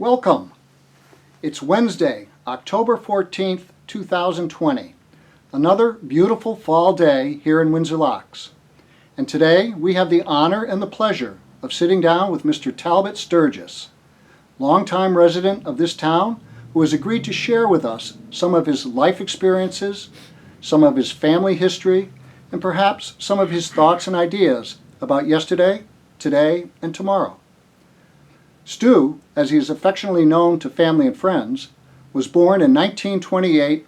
Welcome. It's Wednesday, October 14th, 2020. Another beautiful fall day here in Windsor Locks. And today we have the honor and the pleasure of sitting down with Mr. Talbot Sturgis, longtime resident of this town who has agreed to share with us some of his life experiences, some of his family history, and perhaps some of his thoughts and ideas about yesterday, today, and tomorrow. Stu, as he is affectionately known to family and friends, was born in 1928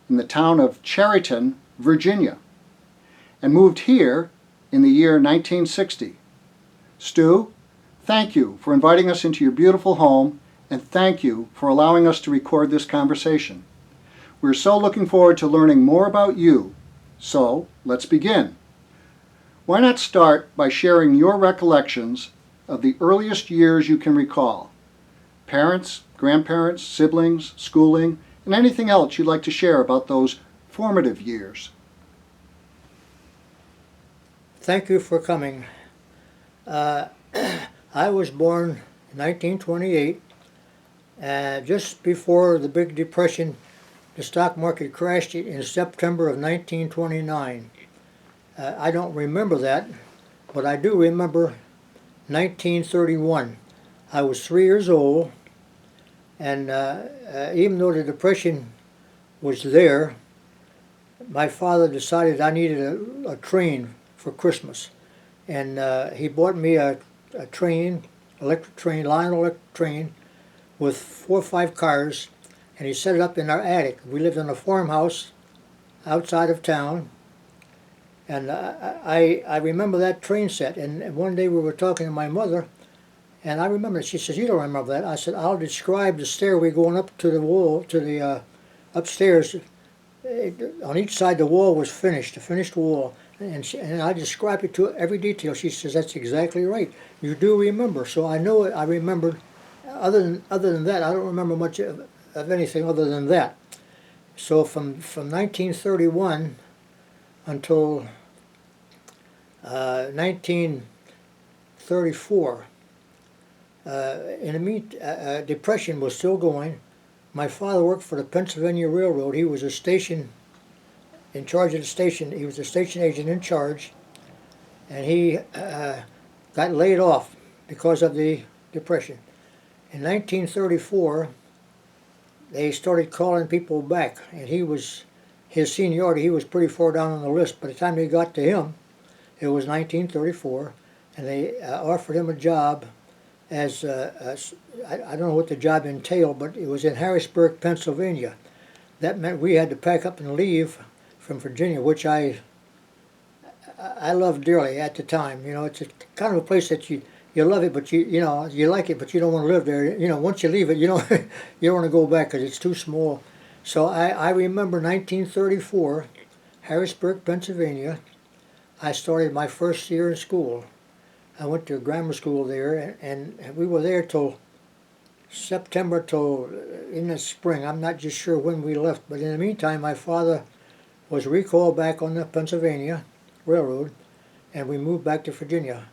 in the town of Chariton, Virginia, and moved here in the year 1960. Stu, thank you for inviting us into your beautiful home, and thank you for allowing us to record this conversation. We're so looking forward to learning more about you, so let's begin. Why not start by sharing your recollections of the earliest years you can recall? Parents, grandparents, siblings, schooling, and anything else you'd like to share about those formative years. Thank you for coming. I was born in 1928, just before the Big Depression. The stock market crashed in September of 1929. I don't remember that, but I do remember 1931. I was 3 years old, and even though the Depression was there, my father decided I needed a train for Christmas. And he bought me a train, electric train, Lion electric train, with 4 or 5 cars, and he set it up in our attic. We lived in a farmhouse outside of town, and I remember that train set. And one day we were talking to my mother, and I remember it. She says, "You don't remember that?" I said, "I'll describe the stairway going up to the wall, to the upstairs. On each side the wall was finished, a finished wall. And I described it to every detail." She says, "That's exactly right. You do remember." So I know I remembered. Other than that, I don't remember much of anything other than that. So from 1931 until 1934, in the Depression was still going. My father worked for the Pennsylvania Railroad. He was a station in charge of the station. He was a station agent in charge, and he got laid off because of the Depression. In 1934, they started calling people back, and his seniority, he was pretty far down on the list. By the time they got to him, it was 1934, and they offered him a job as, I don't know what the job entailed, but it was in Harrisburg, Pennsylvania. That meant we had to pack up and leave from Virginia, which I loved dearly at the time. You know, it's a kind of a place that you love it, but you like it, but you don't want to live there. You know, once you leave it, you don't want to go back because it's too small. So I remember 1934, Harrisburg, Pennsylvania. I started my first year in school. I went to grammar school there, and we were there till September, till in the spring. I'm not just sure when we left, but in the meantime, my father was recalled back on the Pennsylvania Railroad, and we moved back to Virginia.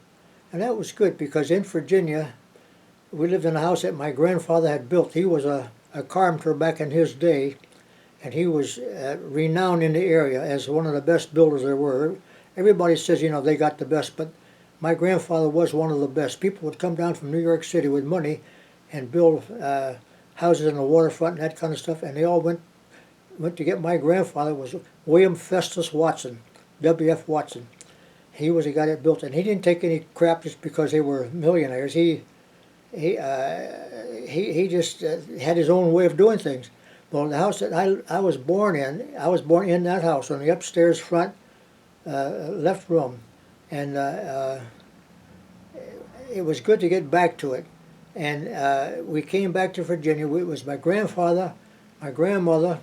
And that was good, because in Virginia, we lived in a house that my grandfather had built. He was a carpenter back in his day, and he was renowned in the area as one of the best builders there were. Everybody says, they got the best, but my grandfather was one of the best. People would come down from New York City with money and build houses on the waterfront and that kind of stuff, and they all went to get my grandfather. Was William Festus Watson, W.F. Watson. He was the guy that built it, and he didn't take any crap just because they were millionaires. He just had his own way of doing things. Well, the house that I was born in that house on the upstairs front left room, and it was good to get back to it. And we came back to Virginia. It was my grandfather, my grandmother,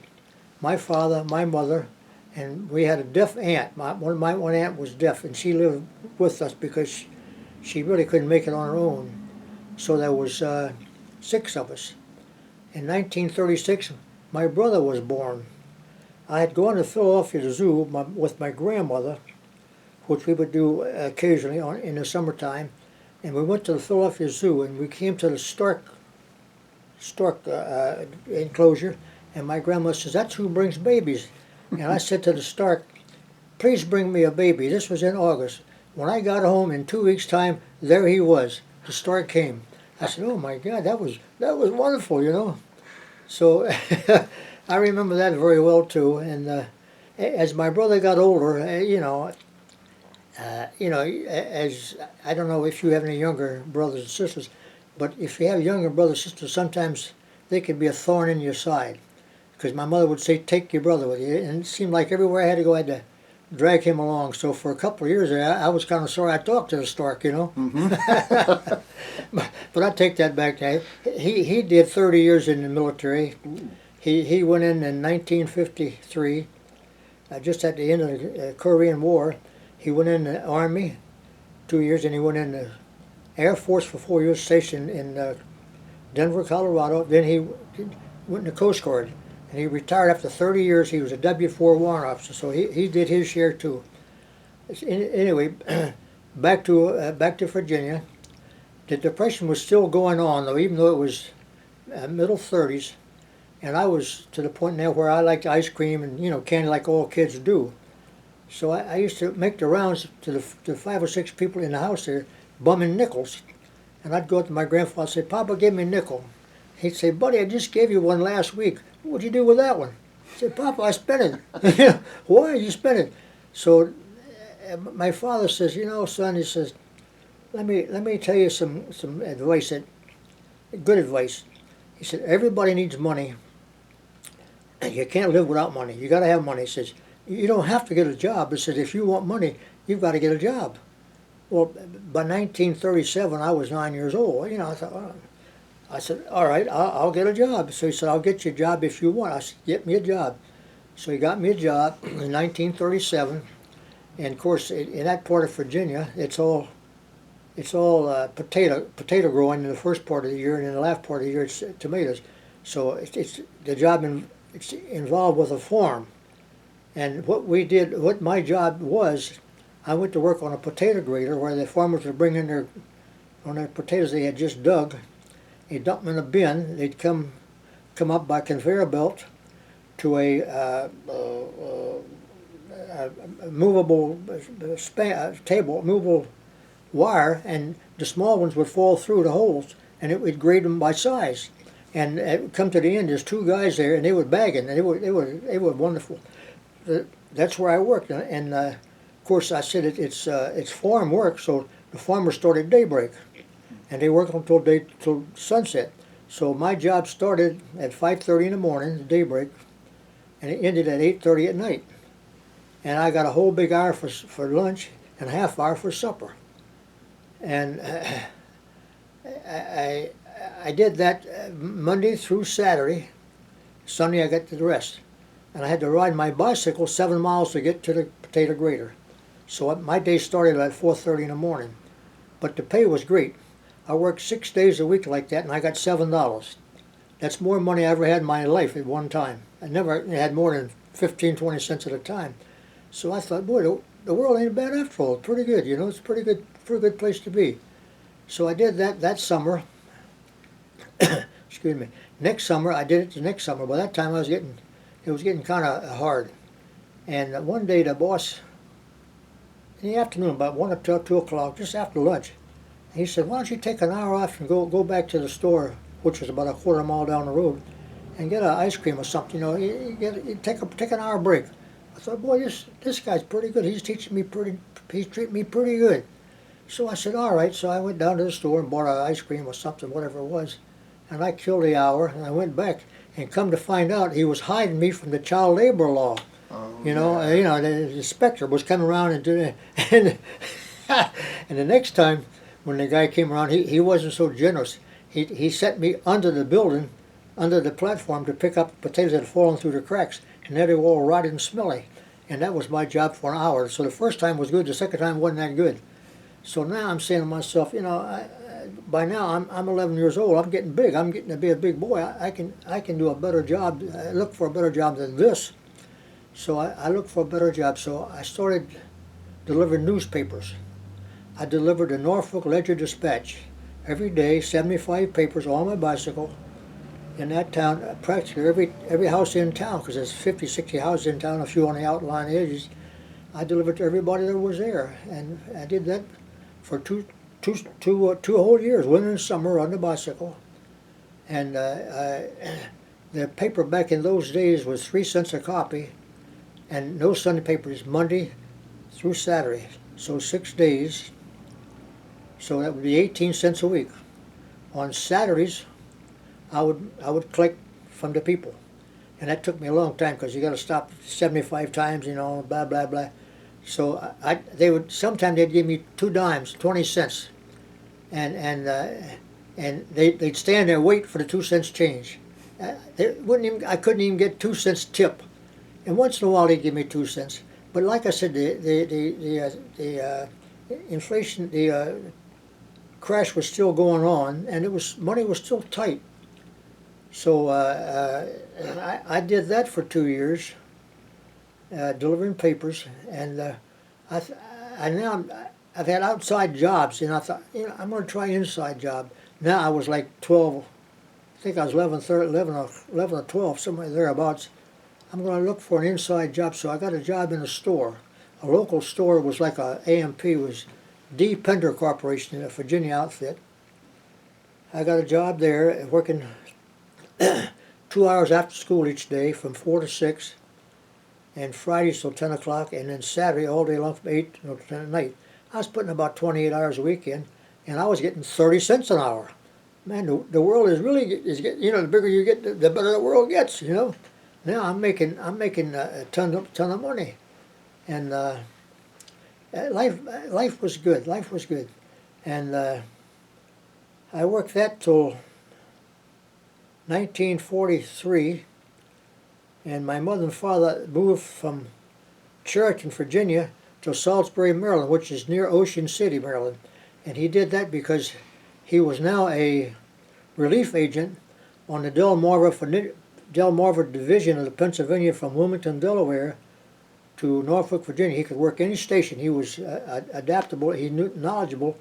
my father, my mother, and we had a deaf aunt. One aunt was deaf, and she lived with us because she really couldn't make it on her own. So there was 6 of us. In 1936, my brother was born. I had gone to Philadelphia Zoo with my grandmother, which we would do occasionally in the summertime, and we went to the Philadelphia Zoo, and we came to the Stark stork enclosure, and my grandma says, "That's who brings babies." And I said to the stork, "Please bring me a baby." This was in August. When I got home in 2 weeks' time, there he was. The stork came. I said, "Oh my God, that was wonderful, you know." So I remember that very well too. And as my brother got older, as I don't know if you have any younger brothers and sisters, but if you have younger brothers and sisters, sometimes they can be a thorn in your side. Because my mother would say, "Take your brother with you," and it seemed like everywhere I had to go, I had to drag him along. So for a couple of years there, I was kind of sorry I talked to the stork, you know. But I take that back. He did 30 years in the military. He went in 1953, just at the end of the Korean War. He went in the Army 2 years, and he went in the Air Force for 4 years, stationed in Denver, Colorado. Then he went in the Coast Guard, and he retired after 30 years. He was a W-4 warrant officer, so he did his share too. Anyway, back to Virginia. The Depression was still going on, though, even though it was middle 30s, and I was to the point now where I liked ice cream and candy like all kids do. So I used to make the rounds to the 5 or 6 people in the house there, bumming nickels. And I'd go up to my grandfather and say, "Papa, give me a nickel." He'd say, "Buddy, I just gave you one last week. What'd you do with that one?" I said, "Papa, I spent it." "Why you spent it?" So my father says, "Son," he says, let me tell you some advice, good advice. He said, "Everybody needs money. You can't live without money. You got to have money." He says, "You don't have to get a job." He said, "If you want money, you've got to get a job." Well, by 1937, I was 9 years old. I thought, I said, "All right, I'll get a job." So he said, "I'll get you a job if you want." I said, "Get me a job." So he got me a job in 1937, and of course, in that part of Virginia, it's all potato growing in the first part of the year, and in the last part of the year, it's tomatoes. So it's the job it's involved with a farm. And what my job was, I went to work on a potato grader where the farmers would bring in their potatoes they had just dug. They'd dump them in a bin. They'd come up by conveyor belt to a movable table, movable wire, and the small ones would fall through the holes, and it would grade them by size. And it would come to the end. There's 2 guys there, and they would bag it, and they were wonderful. That's where I worked, and of course I said it's farm work, so the farmers start at daybreak, and they work till sunset. So my job started at 5:30 in the morning, daybreak, and it ended at 8:30 at night. And I got a whole big hour for lunch and a half hour for supper. And I did that Monday through Saturday. Sunday I got to the rest. And I had to ride my bicycle 7 miles to get to the potato grader. So my day started at 4:30 in the morning. But the pay was great. I worked 6 days a week like that, and I got $7. That's more money I ever had in my life at one time. I never had more than 15, 20 cents at a time. So I thought, boy, the world ain't bad after all. It's pretty good, It's pretty good place to be. So I did that summer. Excuse me. Next summer, I did it the next summer. By that time, it was getting kind of hard. And one day, the boss, in the afternoon, about 1 or 2 o'clock, just after lunch, he said, "Why don't you take an hour off and go back to the store," which was about a quarter mile down the road, "and get an ice cream or something. You take an hour break." I thought, boy, this guy's pretty good. He's treating me pretty good. So I said, all right. So I went down to the store and bought an ice cream or something, whatever it was, and I killed the hour, and I went back, and come to find out, he was hiding me from the child labor law. Oh, The inspector was coming around and doing it. And the next time when the guy came around, he wasn't so generous. He set me under the building, under the platform, to pick up potatoes that had fallen through the cracks, and there they were all rotted and smelly. And that was my job for an hour. So the first time was good, the second time wasn't that good. So now I'm saying to myself, by now I'm 11 years old. I'm getting big. I'm getting to be a big boy. I can do a better job. I look for a better job than this. So I looked for a better job. So I started delivering newspapers. I delivered the Norfolk Ledger Dispatch every day, 75 papers on my bicycle, in that town, practically every house in town, because there's 50, 60 houses in town, a few on the outlying edges. I delivered to everybody that was there, and I did that for two whole years, winter and summer, on the bicycle. And the paper back in those days was 3 cents a copy, and no Sunday papers, Monday through Saturday, so 6 days. So that would be 18 cents a week. On Saturdays, I would collect from the people, and that took me a long time because you got to stop 75 times, blah blah blah. So they would sometimes they'd give me 2 dimes, 20 cents, and they'd stand there and wait for the 2 cents change. I couldn't even get 2 cents tip, and once in a while they'd give me 2 cents. But like I said, the inflation, the crash was still going on, and money was still tight. So I did that for 2 years, delivering papers, and I've had outside jobs, and I thought, I'm going to try an inside job. Now I was like 12, I think I was 11 or 12, somewhere thereabouts. I'm going to look for an inside job, so I got a job in a store. A local store was like a AMP, was D. Pender Corporation, a Virginia outfit. I got a job there, working 2 hours after school each day from 4 to 6, and Fridays till 10 o'clock, and then Saturday all day long from 8 till 10 at night. I was putting about 28 hours a week in, and I was getting 30 cents an hour. Man, the world is getting, the bigger you get, the better the world gets, Now I'm making a ton of money, and life was good. Life was good, and I worked that till 1943, and my mother and father moved from Chariton, Virginia, to Salisbury, Maryland, which is near Ocean City, Maryland. And he did that because he was now a relief agent on the Delmarva Division of the Pennsylvania, from Wilmington, Delaware, to Norfolk, Virginia. He could work any station. He was adaptable. He knew, knowledgeable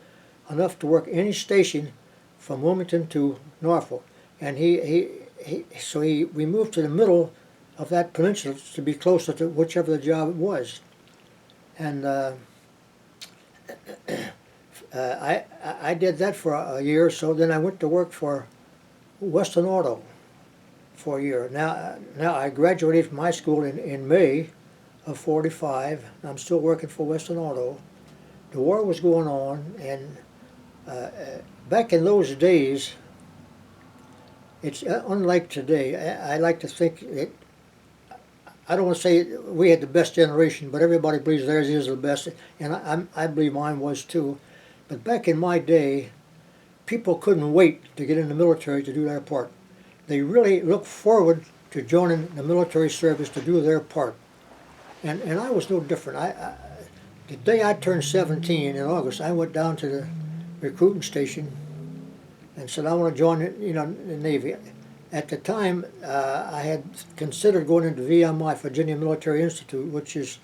enough to work any station from Wilmington to Norfolk. And we moved to the middle of that peninsula to be closer to whichever the job was. And I did that for a year or so. Then I went to work for Western Auto for a year. Now I graduated from high school in May of '45. I'm still working for Western Auto. The war was going on, and back in those days, it's unlike today. I like to think that, I don't want to say we had the best generation, but everybody believes theirs is the best, and I believe mine was too. But back in my day, people couldn't wait to get in the military to do their part. They really looked forward to joining the military service to do their part. And I was no different. The day I turned 17 in August, I went down to the recruiting station and said, I want to join the Navy. At the time, I had considered going into VMI, Virginia Military Institute, which is,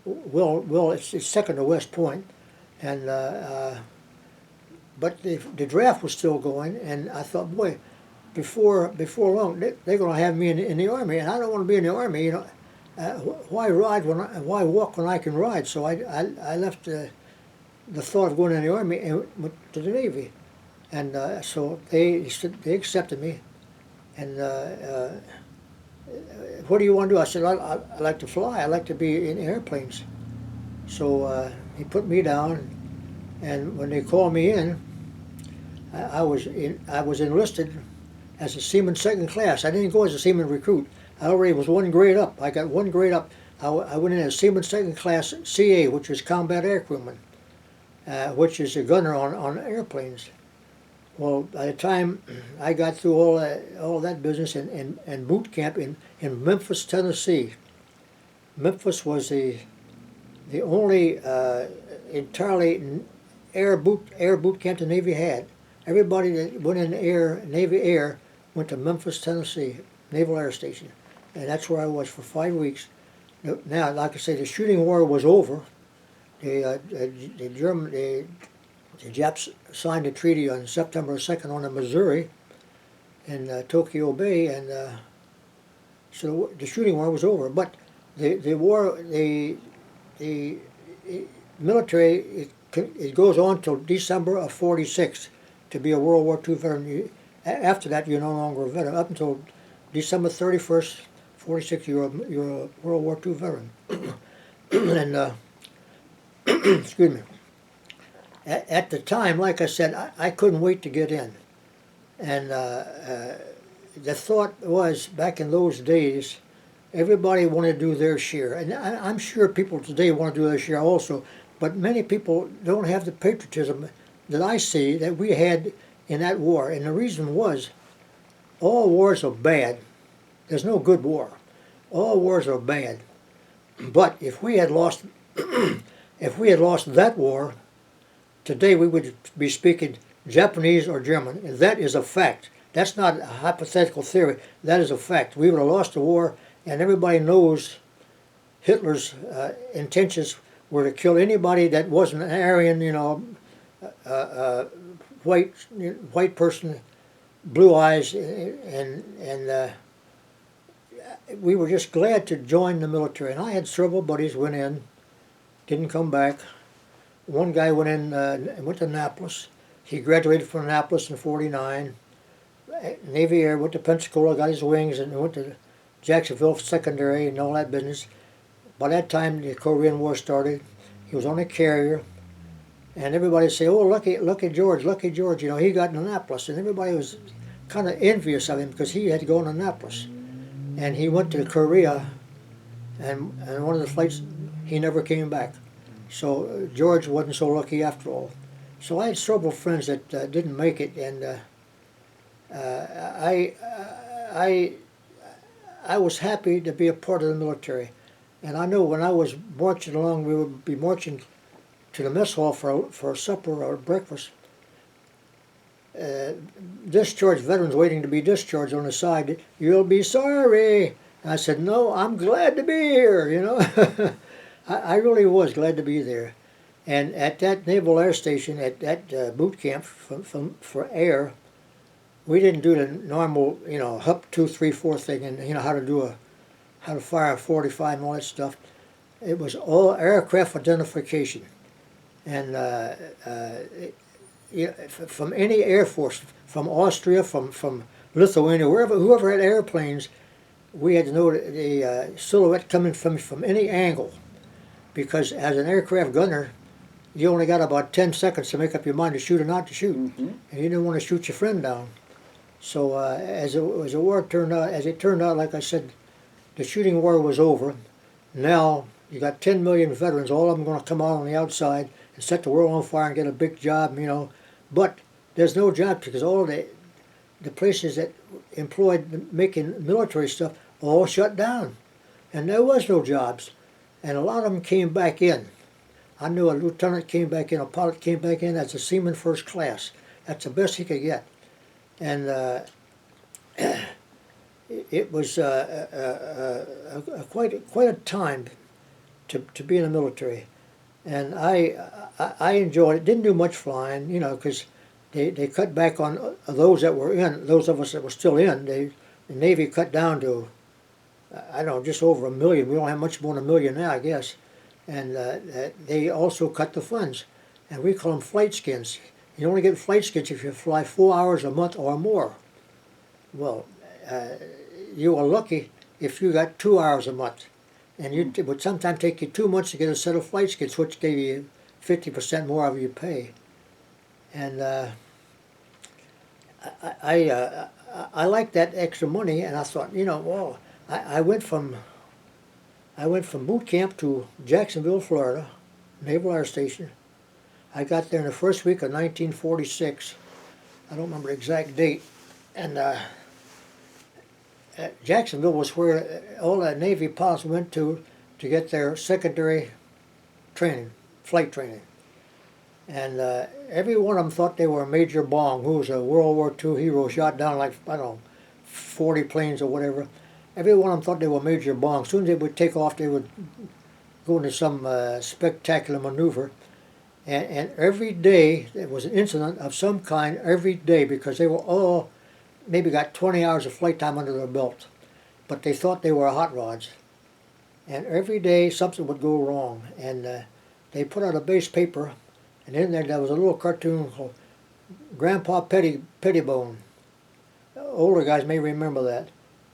it's second to West Point. And but the draft was still going, and I thought, boy, before long, they're going to have me in the Army, and I don't want to be in the Army, why why walk when I can ride? So I left the thought of going in the Army and went to the Navy. And so they accepted me. And what do you want to do? I said, I like to fly. I like to be in airplanes. So he put me down, and when they called me in, I was enlisted as a seaman second class. I didn't go as a seaman recruit. I already was one grade up. I got one grade up. I went in as seaman second class CA, which is combat air crewman, which is a gunner on airplanes. Well, by the time I got through all that business and boot camp in Memphis, Tennessee, Memphis was the only entirely air boot camp the Navy had. Everybody that went in Navy Air went to Memphis, Tennessee, Naval Air Station, and that's where I was for 5 weeks. Now, like I say, the shooting war was over. The Japs signed a treaty on September 2nd on the Missouri, in Tokyo Bay, and so the shooting war was over. But the war, the military, it goes on till December of '46 to be a World War II veteran. After that, you're no longer a veteran. Up until December 31st, '46, you're a World War II veteran. And excuse me. At the time, like I said, I couldn't wait to get in. And the thought was, back in those days, everybody wanted to do their share. And I'm sure people today want to do their share also, but many people don't have the patriotism that I see that we had in that war. And the reason was, all wars are bad. There's no good war. All wars are bad. But if we had lost, if we had lost that war, today we would be speaking Japanese or German. And that is a fact. That's not a hypothetical theory. That is a fact. We would have lost the war, and everybody knows Hitler's intentions were to kill anybody that wasn't an Aryan, white person, blue eyes, and we were just glad to join the military. And I had several buddies went in, didn't come back. One guy went in, went to Annapolis. He graduated from Annapolis in '49. Navy Air, went to Pensacola, got his wings, and went to Jacksonville Secondary and all that business. By that time, the Korean War started. He was on a carrier, and everybody say, "Oh, lucky George, lucky George." He got in Annapolis, and everybody was kind of envious of him because he had to go to Annapolis. And he went to Korea, and one of the flights, he never came back. So George wasn't so lucky after all. So I had several friends that didn't make it, and I was happy to be a part of the military. And I know when I was marching along, we would be marching to the mess hall for supper or breakfast. Discharged veterans waiting to be discharged on the side. "You'll be sorry." And I said, "No, I'm glad to be here." I really was glad to be there. And at that Naval Air Station, at that boot camp for air, we didn't do the normal, HUP 2, 3, 4 thing, and how to fire a 45 and all that stuff. It was all aircraft identification, and from any Air Force, from Austria, from Lithuania, whoever had airplanes, we had to know the silhouette coming from any angle, because as an aircraft gunner, you only got about 10 seconds to make up your mind to shoot or not to shoot, and you didn't want to shoot your friend down. So as the war turned out, like I said, the shooting war was over. Now you got 10 million veterans, all of them going to come out on the outside and set the world on fire and get a big job, But there's no job because all the places that employed making military stuff all shut down, and there was no jobs, and a lot of them came back in. I knew a lieutenant came back in, a pilot came back in as a seaman first class. That's the best he could get. And it was quite a time to be in the military. And I enjoyed it. Didn't do much flying, because they cut back on those that were in, those of us that were still in. The Navy cut down to, I don't know, just over 1 million. We don't have much more than 1 million now, I guess. And they also cut the funds, and we call them flight skins. You only get flight skins if you fly 4 hours a month or more. Well, you were lucky if you got 2 hours a month, and it would sometimes take you 2 months to get a set of flight skins, which gave you 50% more of your pay. And I liked that extra money, and I thought, well, I went from boot camp to Jacksonville, Florida, Naval Air Station. I got there in the first week of 1946. I don't remember the exact date. And Jacksonville was where all the Navy pilots went to get their secondary training, flight training. And every one of them thought they were Major Bong, who was a World War II hero, shot down like, 40 planes or whatever. Every one of them thought they were Major Bong. As soon as they would take off, they would go into some spectacular maneuver. And every day, there was an incident of some kind every day, because they were all maybe got 20 hours of flight time under their belt, but they thought they were hot rods. And every day something would go wrong, and they put out a base paper, and in there was a little cartoon called Grandpa Pettibone. Older guys may remember that.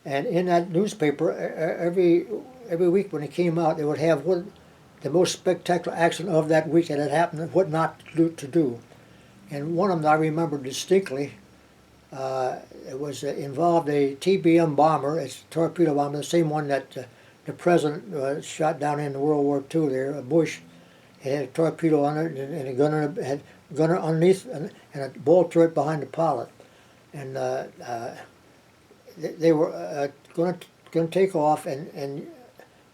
And in that newspaper, every week when it came out, they would have what the most spectacular accident of that week that had happened and what not to do. And one of them I remember distinctly. It was involved a TBM bomber. It's a torpedo bomber, the same one that the president shot down in World War II there, Bush. It had a torpedo on it and a gunner underneath and a ball turret behind the pilot. And they were going to take off, and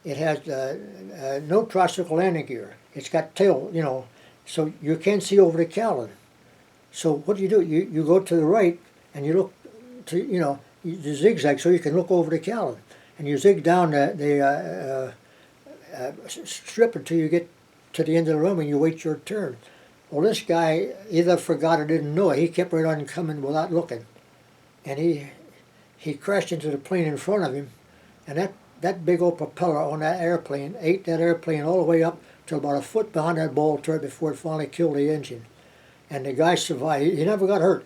it has no tricycle landing gear. It's got tail, so you can't see over the cowling. So what do? You go to the right and you look to, you zigzag so you can look over the cowling, and you zig down the strip until you get to the end of the room and you wait your turn. Well, this guy either forgot or didn't know it. He kept right on coming without looking, and he crashed into the plane in front of him, and that big old propeller on that airplane ate that airplane all the way up to about a foot behind that ball turret before it finally killed the engine. And the guy survived. He never got hurt,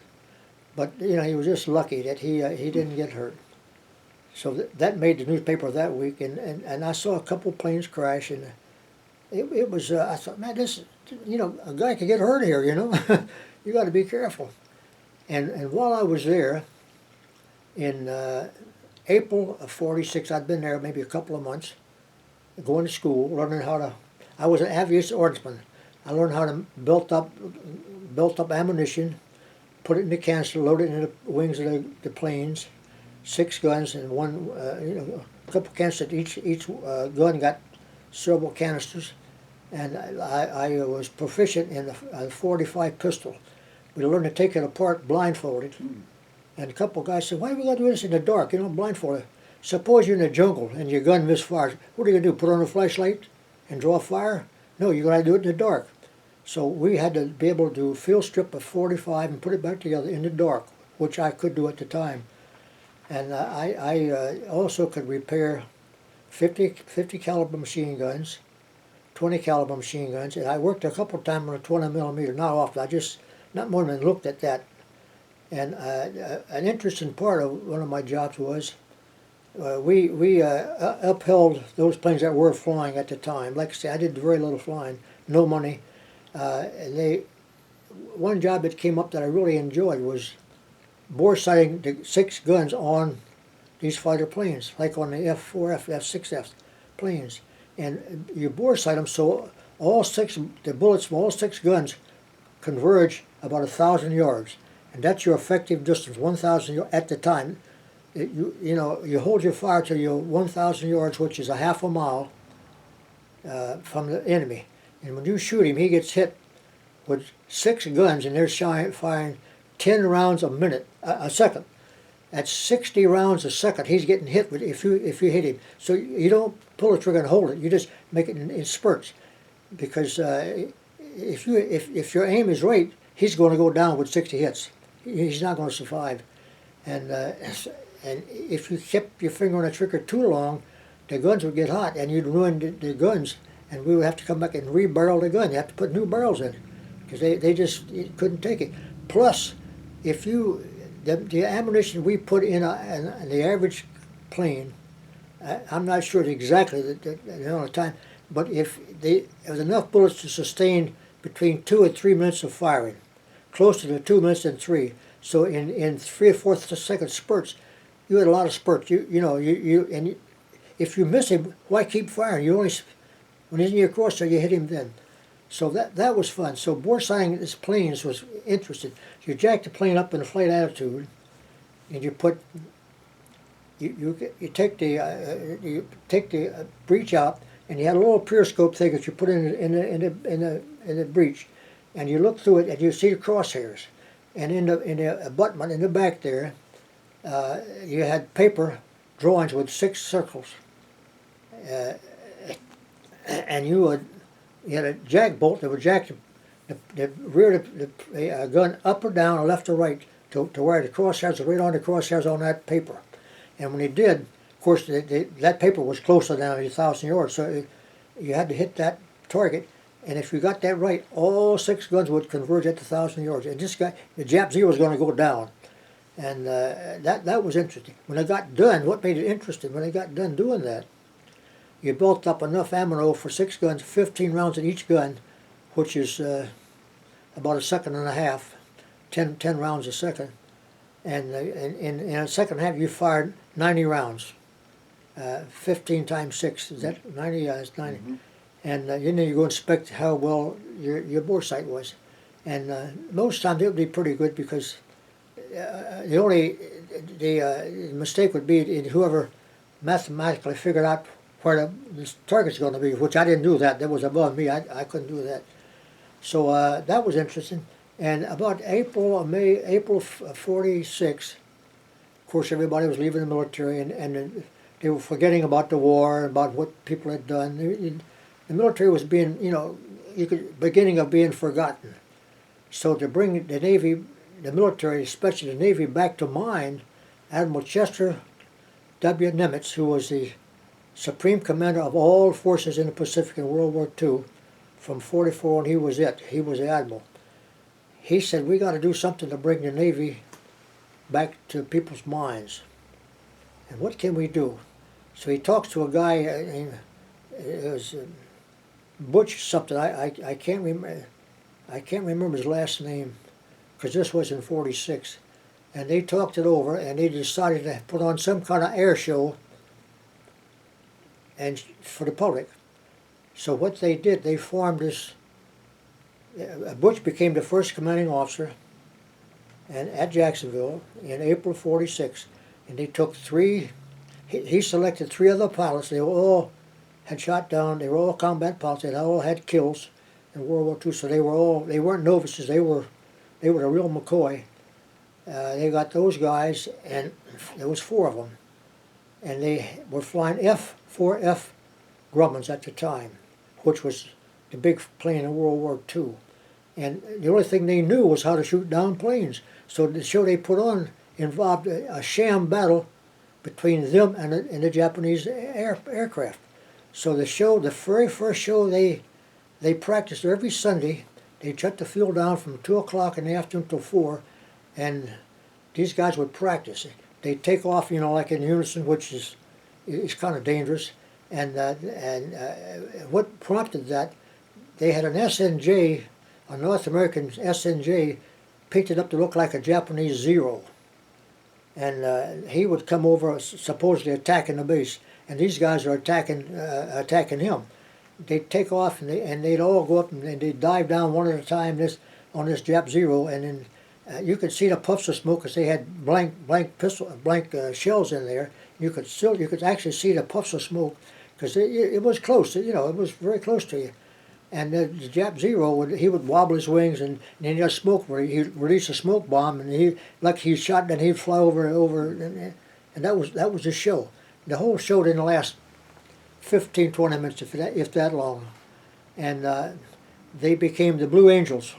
but he was just lucky that he didn't get hurt. So that made the newspaper that week, and I saw a couple planes crash, and it was I thought, man, this a guy could get hurt here, you got to be careful. And while I was there, in April of '46, I'd been there maybe a couple of months, going to school, learning how to. I was an aviation ordnance. I learned how to built up ammunition, put it in the canister, load it in the wings of the planes, 6 guns and one, a couple canisters. Each gun got several canisters, and I was proficient in the .45 pistol. We learned to take it apart blindfolded, and a couple guys said, "Why are we going to do this in the dark? Blindfolded. Suppose you're in the jungle and your gun misfires. What are you going to do? Put on a flashlight and draw fire? No, you're going to do it in the dark." So we had to be able to do field strip of .45 and put it back together in the dark, which I could do at the time. And I also could repair 50 caliber machine guns, 20 caliber machine guns, and I worked a couple of times on a 20 millimeter. Not often. I just not more than looked at that. And an interesting part of one of my jobs was we upheld those planes that were flying at the time. Like I say, I did very little flying, no money. And one job that came up that I really enjoyed was bore sighting the 6 guns on these fighter planes, like on the F-4F, F-6F planes. And you bore sight them so the bullets from all 6 guns converge about 1,000 yards. And that's your effective distance, 1,000 yards at the time. You hold your fire till you're 1,000 yards, which is a half a mile from the enemy. And when you shoot him, he gets hit with 6 guns, and they're firing 10 rounds a second. That's 60 rounds a second. He's getting hit with if you hit him. So you don't pull the trigger and hold it. You just make it in spurts, because if your aim is right, he's going to go down with 60 hits. He's not going to survive. And if you kept your finger on the trigger too long, the guns would get hot, and you'd ruin the guns. And we would have to come back and re-barrel the gun. You have to put new barrels in, because they just couldn't take it. Plus, if the ammunition we put in the average plane, I'm not sure exactly the amount of time, but if there was enough bullets to sustain between 2 and 3 minutes of firing, closer to 2 minutes than 3. So in 3 or 4 second spurts, you had a lot of spurts. If you miss him, why keep firing? When he's in your crosshair, you hit him then. So that was fun. So bore sighting these planes was interesting. You jack the plane up in a flight attitude, and you take the breech out, and you had a little periscope thing that you put in the breech, and you look through it, and you see the crosshairs, and in the abutment in the back there, you had paper drawings with 6 circles. And you had a jack bolt that would jack the rear of the gun up or down or left or right to where the crosshairs were right on the crosshairs on that paper. And when he did, of course, that paper was closer than 1,000 yards, so you had to hit that target. And if you got that right, all 6 guns would converge at 1,000 yards. And this guy, the Jap Zero was going to go down. And that was interesting. When they got done, what made it interesting, when they got done doing that, you built up enough ammo for 6 guns, 15 rounds in each gun, which is about a second and a half, 10 rounds a second. And in a second half, you fired 90 rounds. 15 times 6, is that 90? Yeah, it's 90. Mm-hmm. And then you go inspect how well your bore sight was. And most times it would be pretty good, because the mistake would be whoever mathematically figured out where the target's going to be, which I didn't do that. That was above me. I couldn't do that. So that was interesting. And about April of 46, of course, everybody was leaving the military, and they were forgetting about the war, about what people had done. The military was being, beginning of being forgotten. So to bring the Navy, the military, especially the Navy, back to mind, Admiral Chester W. Nimitz, who was the Supreme Commander of all forces in the Pacific in World War II, from 44 on, he was the Admiral. He said, we got to do something to bring the Navy back to people's minds. And what can we do? So he talks to a guy, it was Butch something, I can't remember his last name, because this was in 46. And they talked it over, and they decided to put on some kind of air show and for the public. So what they did, they formed this, Butch became the first commanding officer at Jacksonville in April 46, and they took 3, he selected 3 other pilots. They all had shot down, they were all combat pilots, they all had kills in World War II, so they weren't novices, they were the real McCoy. They got those guys, and there was 4 of them, and they were flying F-4F Grumman's at the time, which was the big plane in World War II. And the only thing they knew was how to shoot down planes. So the show they put on involved a sham battle between them and the Japanese aircraft. So the very first show, they practiced every Sunday. They'd shut the field down from 2 o'clock in the afternoon till 4, and these guys would practice. They'd take off, like in unison, which is kind of dangerous. And what prompted that, they had an SNJ, a North American SNJ, painted up to look like a Japanese Zero. And he would come over, supposedly attacking the base, and these guys are attacking him. They'd take off, and they'd all go up, and they'd dive down one at a time on this Jap Zero, and then you could see the puffs of smoke because they had blank shells in there. You could actually see the puffs of smoke because it was close. It was very close to you. And the Jap Zero he would wobble his wings, and then he'd smoke where he'd release a smoke bomb, and he shot, then he'd fly over, and that was the show. The whole show didn't last 15-20 minutes, if that long, and they became the Blue Angels.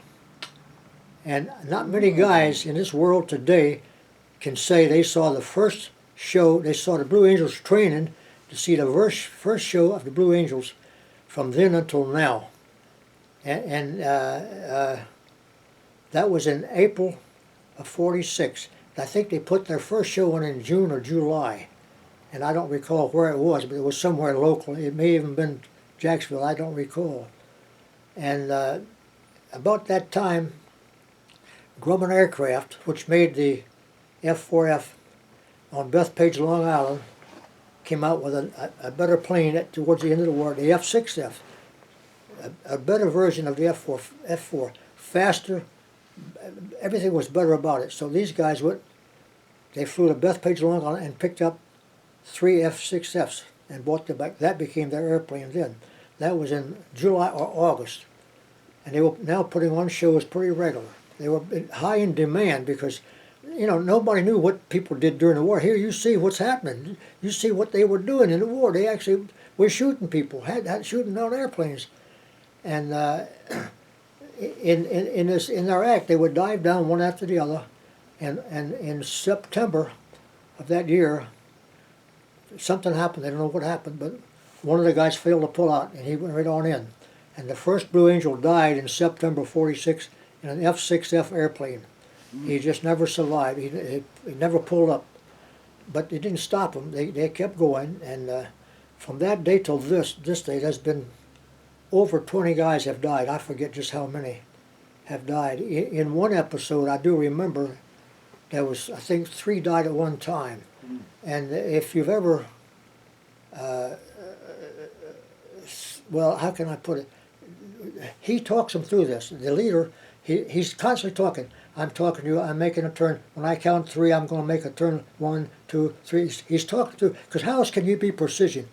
And not many guys in this world today can say they saw the first show, they saw the Blue Angels training to see the first show of the Blue Angels from then until now. And that was in April of 46. I think they put their first show on in June or July. And I don't recall where it was, but it was somewhere local. It may have even been Jacksonville, I don't recall. And about that time, Grumman Aircraft, which made the F-4F on Bethpage, Long Island, came out with a better plane towards the end of the war, the F-6F. A better version of the F-4, faster, everything was better about it. So these guys they flew to Bethpage, Long Island, and picked up 3 F-6Fs and bought them back. That became their airplane then. That was in July or August. And they were now putting on shows pretty regular. They were high in demand because, nobody knew what people did during the war. Here you see what's happening. You see what they were doing in the war. They actually were shooting people, had shooting down airplanes. And in their act, they would dive down one after the other, And in September of that year, something happened. I don't know what happened, but one of the guys failed to pull out, and he went right on in. And the first Blue Angel died in September '46 in an F-6F airplane. He just never survived. He never pulled up. But it didn't stop him. They kept going, and from that day till this day, there's been over 20 guys have died. I forget just how many have died. In one episode, I do remember, there was, I think, 3 died at one time. And if you've ever, well, how can I put it? He talks them through this. The leader, he's constantly talking. I'm talking to you, I'm making a turn. When I count 3, I'm going to make a turn. 1, 2, 3. He's talking through, because how else can you be precision?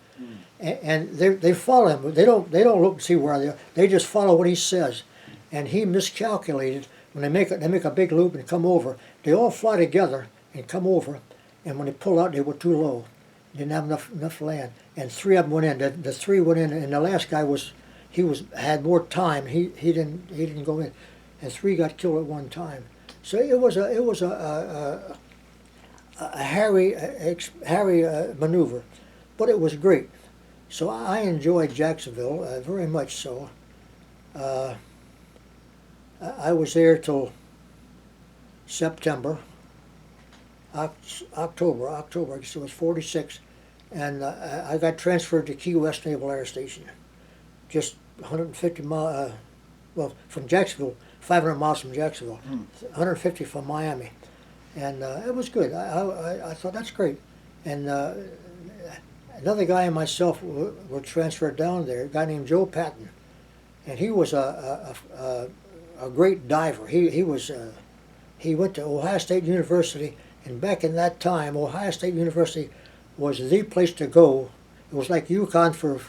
And they follow him. They don't look and see where they are. They just follow what he says. And he miscalculated. When they make a big loop and come over, they all fly together and come over. And when they pulled out, they were too low. They didn't have enough land. And 3 of them went in. The 3 went in, and the last guy had more time. He didn't go in, and 3 got killed at one time. So it was a hairy maneuver, but it was great. So I enjoyed Jacksonville very much so. I was there till September, October, I guess it was '46, and I got transferred to Key West Naval Air Station, just 150 miles, well, from Jacksonville, 500 miles from Jacksonville, 150 from Miami, and it was good. I thought that's great, and another guy and myself were transferred down there, a guy named Joe Patton, and he was a great diver. He went to Ohio State University, and back in that time, Ohio State University was the place to go. It was like UConn for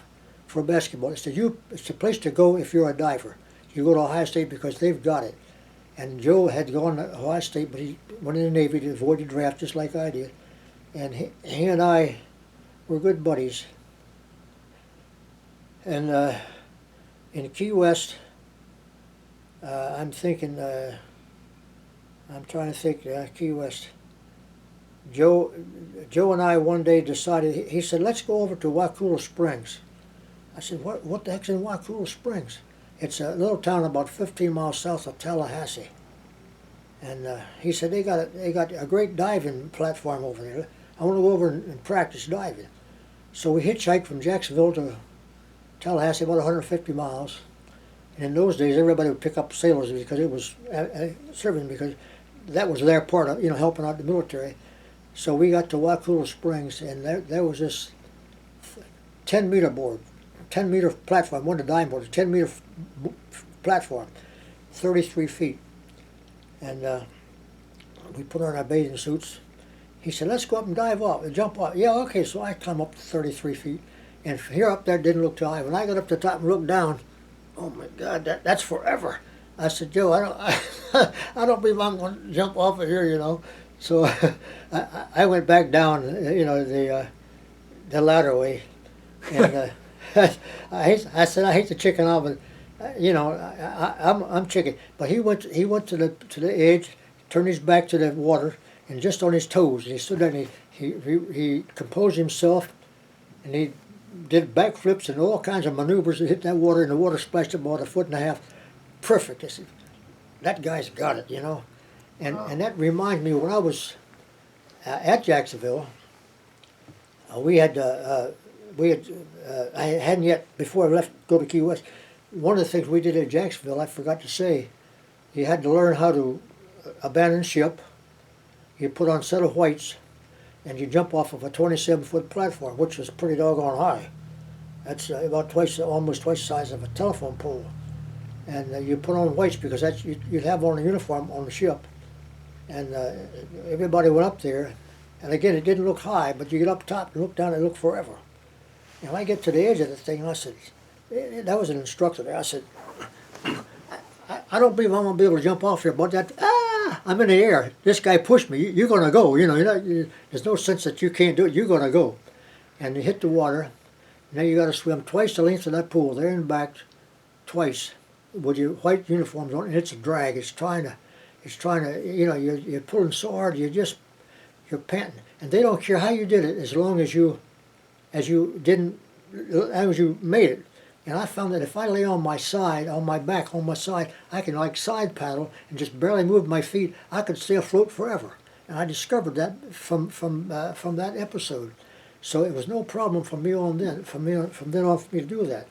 basketball. It's the place to go if you're a diver. You go to Ohio State because they've got it. And Joe had gone to Ohio State, but he went in the Navy to avoid the draft just like I did. And he and I were good buddies. And in Key West, I'm thinking, I'm trying to think, Key West. Joe and I one day decided, he said, let's go over to Waukulla Springs. I said, what the heck's in Waukulla Springs? It's a little town about 15 miles south of Tallahassee. And he said, they got a great diving platform over there. I want to go over and practice diving. So we hitchhiked from Jacksonville to Tallahassee, about 150 miles. And in those days, everybody would pick up sailors because it was serving, because that was their part of, helping out the military. So we got to Waukulla Springs, and there was this 10-meter board, 10-meter platform, one of the diving boards, 10-meter platform, 33 feet. And we put on our bathing suits. He said, let's go up and dive off, and jump off. Yeah, okay, so I climbed up to 33 feet. And here up there didn't look too high. When I got up to the top and looked down, oh my God, that's forever. I said, Joe, I don't believe I'm going to jump off of here, So I went back down, the ladder way, and I said I hate the chicken oven, I'm chicken. But he went to the edge, turned his back to the water, and just on his toes. He stood there and he composed himself, and he did backflips and all kinds of maneuvers to hit that water, and the water splashed about 1.5 feet. Perfect. I said, that guy's got it, And that reminds me, when I was at Jacksonville, I hadn't yet, before I left, go to Key West, one of the things we did at Jacksonville, I forgot to say, you had to learn how to abandon ship. You put on a set of whites, and you jump off of a 27-foot platform, which was pretty doggone high. That's about almost twice the size of a telephone pole. And you put on whites because you'd have on a uniform on the ship. And everybody went up there, and again, it didn't look high, but you get up top and look down, it looked forever. And when I get to the edge of the thing, I said, that was an instructor there. I said, I don't believe I'm going to be able to jump off here, but I'm in the air. This guy pushed me. You're going to go. There's no sense that you can't do it. You're going to go. And you hit the water. Now you got to swim twice the length of that pool, there and back, twice, with your white uniforms on, and it's a drag. It's trying to, you're pulling so hard, you're panting, and they don't care how you did it as long as you didn't, as long as you made it. And I found that if I lay on my side, on my back, on my side, I can like side paddle and just barely move my feet. I could stay afloat forever. And I discovered that from that episode. So it was no problem from then on for me to do that.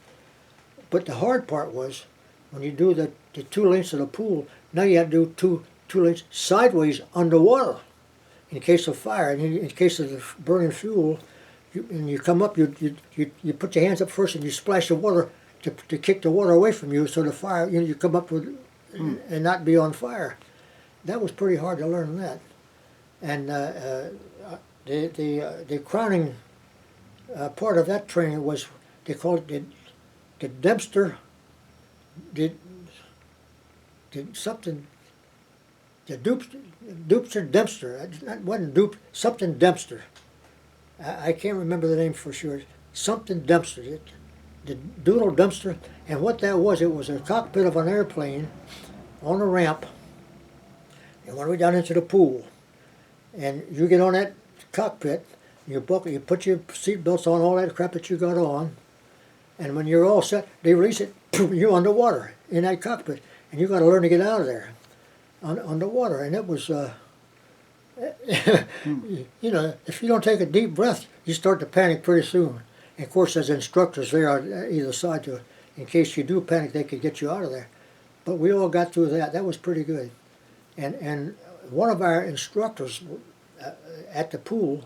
But the hard part was when you do the 2 lengths of the pool. Now you have to do two lengths sideways underwater in case of fire. And in case of the burning fuel, and you come up, you put your hands up first and you splash the water to kick the water away from you, so the fire, you come up with and not be on fire. That was pretty hard to learn that. And the crowning part of that training was, they called it the Dempster, did something, the Dupster Dempster. It wasn't Dupe, something Dempster. I can't remember the name for sure. Something Dempster, the Doodle Dempster. And what that was, it was a cockpit of an airplane on a ramp, and went way down into the pool. And you get on that cockpit, you put your seat belts on, all that crap that you got on, and when you're all set, they release it, you're underwater in that cockpit, and you got to learn to get out of there underwater. And it was, if you don't take a deep breath, you start to panic pretty soon. And of course, there's instructors there on either side in case you do panic, they could get you out of there. But we all got through that. That was pretty good. And one of our instructors at the pool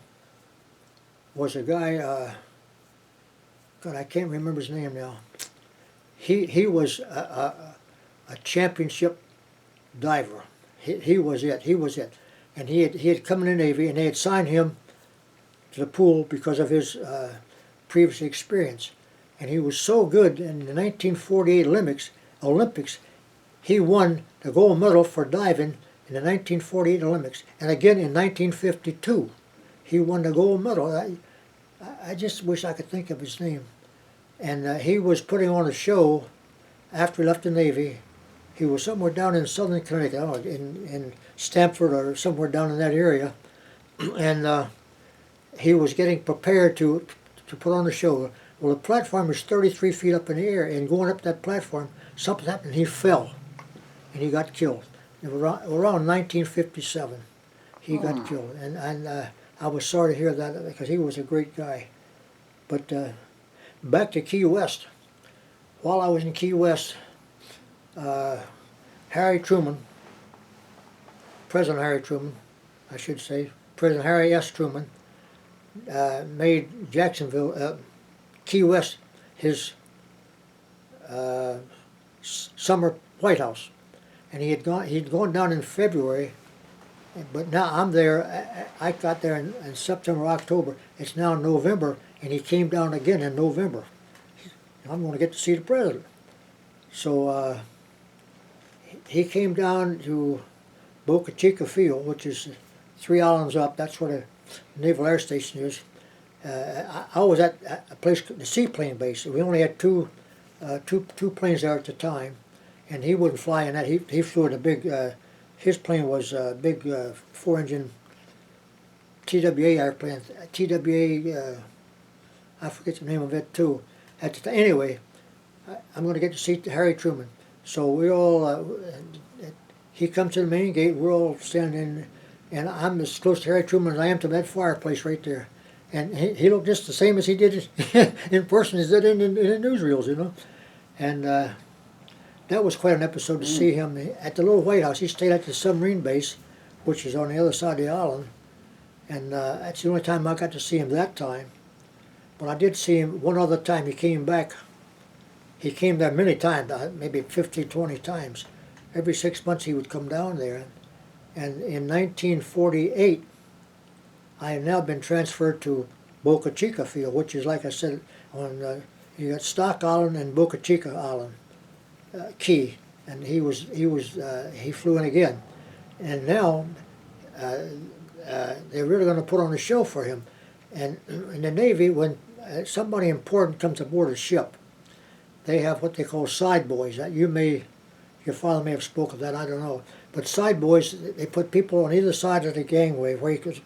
was a guy, God, I can't remember his name now. He was a championship diver. He was it. And he had come in the Navy, and they had signed him to the pool because of his previous experience. And he was so good in the 1948 Olympics, he won the gold medal for diving in the 1948 Olympics. And again in 1952, he won the gold medal. I just wish I could think of his name. And he was putting on a show after he left the Navy. He was somewhere down in southern Connecticut, I don't know, in Stamford or somewhere down in that area. And he was getting prepared to put on the show. Well, the platform was 33 feet up in the air, and going up that platform, something happened, and he fell, and he got killed. Around 1957, he got killed, and I was sorry to hear that because he was a great guy. But back to Key West. While I was in Key West, Harry Truman, President Harry Truman, I should say, President Harry S. Truman, made Jacksonville, Key West, his summer White House. And he'd gone down in February, but now I'm there. I got there in September, October. It's now November, and he came down again in November. I'm going to get to see the president. So he came down to Boca Chica Field, which is 3 islands up. That's where the Naval Air Station is. I was at a place, the seaplane base. We only had two planes there at the time, and he wouldn't fly in that. He flew in a big. His plane was a big 4-engine TWA airplane. TWA, I forget the name of it too. Anyway, I'm going to get to see Harry Truman. So we all. He comes to the main gate. We're all standing, and I'm as close to Harry Truman as I am to that fireplace right there. And he looked just the same as he did in person as he did in the newsreels, you know. And that was quite an episode to see him at the little White House. He stayed at the submarine base, which is on the other side of the island. And that's the only time I got to see him that time. But I did see him one other time. He came back. He came there many times, maybe 15, 20 times. Every 6 months he would come down there. And in 1948, I have now been transferred to Boca Chica Field, which is, like I said, on you got Stock Island and Boca Chica Island, Key, and he flew in again, and now they're really going to put on a show for him. And in the Navy, when somebody important comes aboard a ship, they have what they call side boys. That you may your father may have spoke of that, I don't know. But side boys, they put people on either side of the gangway where you could,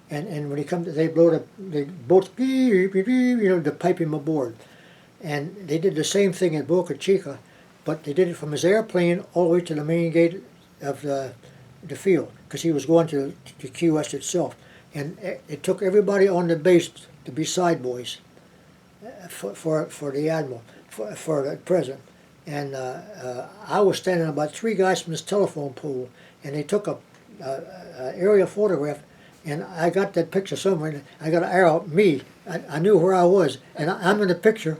and when he comes, they blow the boats, to pipe him aboard. And they did the same thing in Boca Chica, but they did it from his airplane all the way to the main gate of the field, because he was going to Key West itself. And it took everybody on the base to be side boys for the admiral, for the president. And I was standing about 3 guys from this telephone pole, and they took a aerial photograph, and I got that picture somewhere. And I got an arrow, me. I knew where I was, and I'm in the picture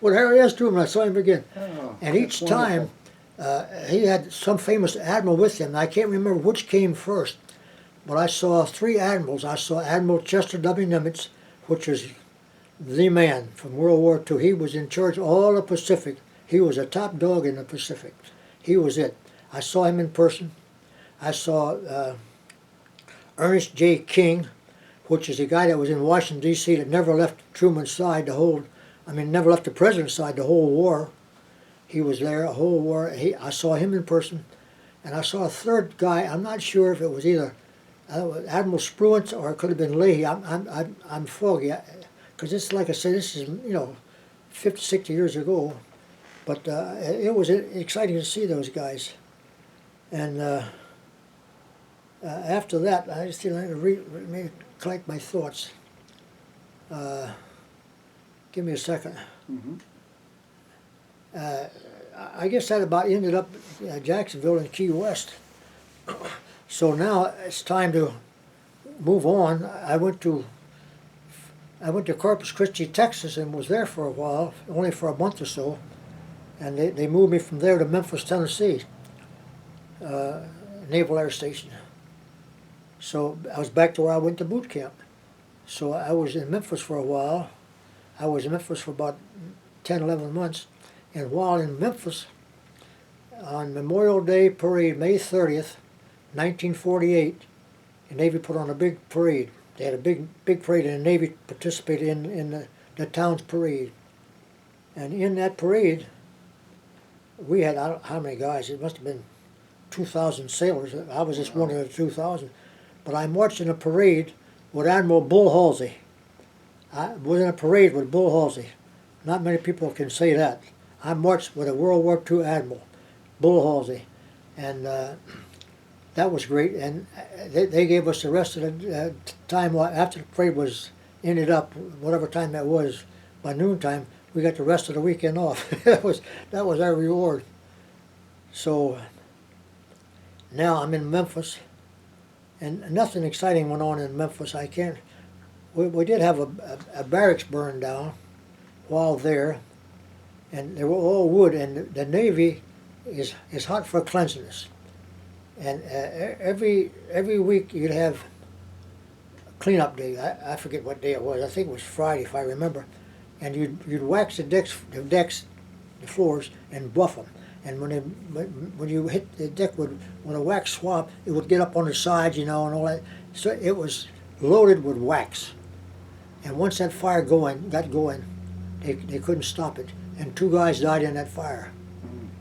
with Harry S. Truman. I saw him again, and each time he had some famous admiral with him. I can't remember which came first, but I saw 3 admirals. I saw Admiral Chester W. Nimitz, which is the man from World War II. He was in charge of all the Pacific. He was a top dog in the Pacific. He was it. I saw him in person. I saw Ernest J. King, which is a guy that was in Washington, D.C. that never left Truman's side never left the president's side the whole war. He was there a whole war. I saw him in person. And I saw a third guy. I'm not sure if it was either Admiral Spruance or it could have been Leahy. I'm foggy. Because it's like I said, this is, 50, 60 years ago. But it was exciting to see those guys. And after that, I just had to collect my thoughts. Give me a second. I guess that about ended up Jacksonville and Key West. So now it's time to move on. I went to Corpus Christi, Texas, and was there for a while, only for a month or so. And they moved me from there to Memphis, Tennessee, Naval Air Station. So I was back to where I went to boot camp. So I was in Memphis for a while. I was in Memphis for about 10, 11 months. And while in Memphis, on Memorial Day parade, May 30th, 1948, the Navy put on a big parade. They had a big parade, and the Navy participated in the town's parade. And in that parade, we had, I don't know how many guys, it must have been 2,000 sailors. I was just one of the 2,000. But I marched in a parade with Admiral Bull Halsey. I was in a parade with Bull Halsey. Not many people can say that. I marched with a World War II Admiral, Bull Halsey. And that was great. And they gave us the rest of the time after the parade was ended up, whatever time that was, by noontime, we got the rest of the weekend off. that was our reward. So now I'm in Memphis, and nothing exciting went on in Memphis. We did have a barracks burned down while there, and they were all wood, and the Navy is hot for cleanliness. And every week you'd have a cleanup day. I forget what day it was. I think it was Friday, if I remember. And you'd wax the the floors, and buff them. And when you hit the deck with a wax swab, it would get up on the sides, and all that. So it was loaded with wax. And once that fire got going, they couldn't stop it. And 2 guys died in that fire.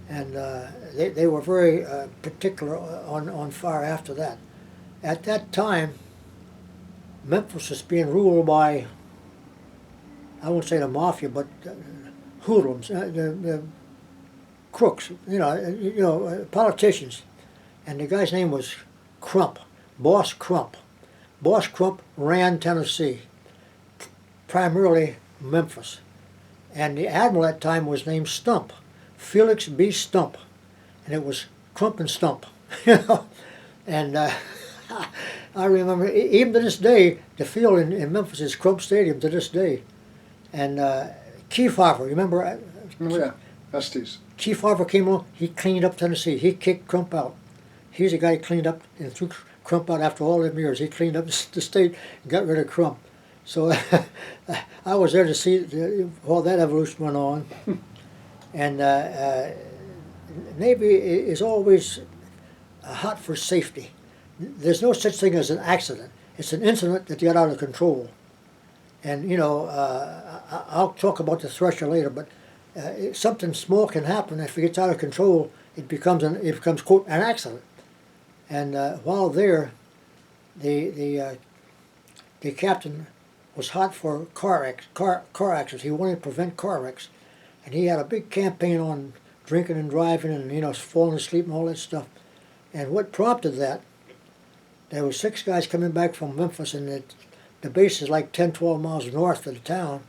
And they were very particular on fire after that. At that time, Memphis was being ruled by, I won't say the mafia, but hoodlums, the crooks, politicians. And the guy's name was Crump, Boss Crump. Boss Crump ran Tennessee, primarily Memphis. And the admiral at that time was named Stump, Felix B. Stump. And it was Crump and Stump, And I remember, even to this day, the field in Memphis is Crump Stadium to this day. And Kefauver, remember? Yeah, Estes. Kefauver came along, he cleaned up Tennessee. He kicked Crump out. He's the guy who cleaned up and threw Crump out after all them years. He cleaned up the state and got rid of Crump. So I was there to see all that evolution went on. And Navy is always hot for safety. There's no such thing as an accident. It's an incident that got out of control. And, I'll talk about the Thresher later, but something small can happen. If it gets out of control, it becomes quote an accident. And while there, the captain was hot for car accidents. He wanted to prevent car wrecks, and he had a big campaign on drinking and driving and falling asleep and all that stuff. And what prompted that? There were 6 guys coming back from Memphis, and the base is like 10, 12 miles north of the town,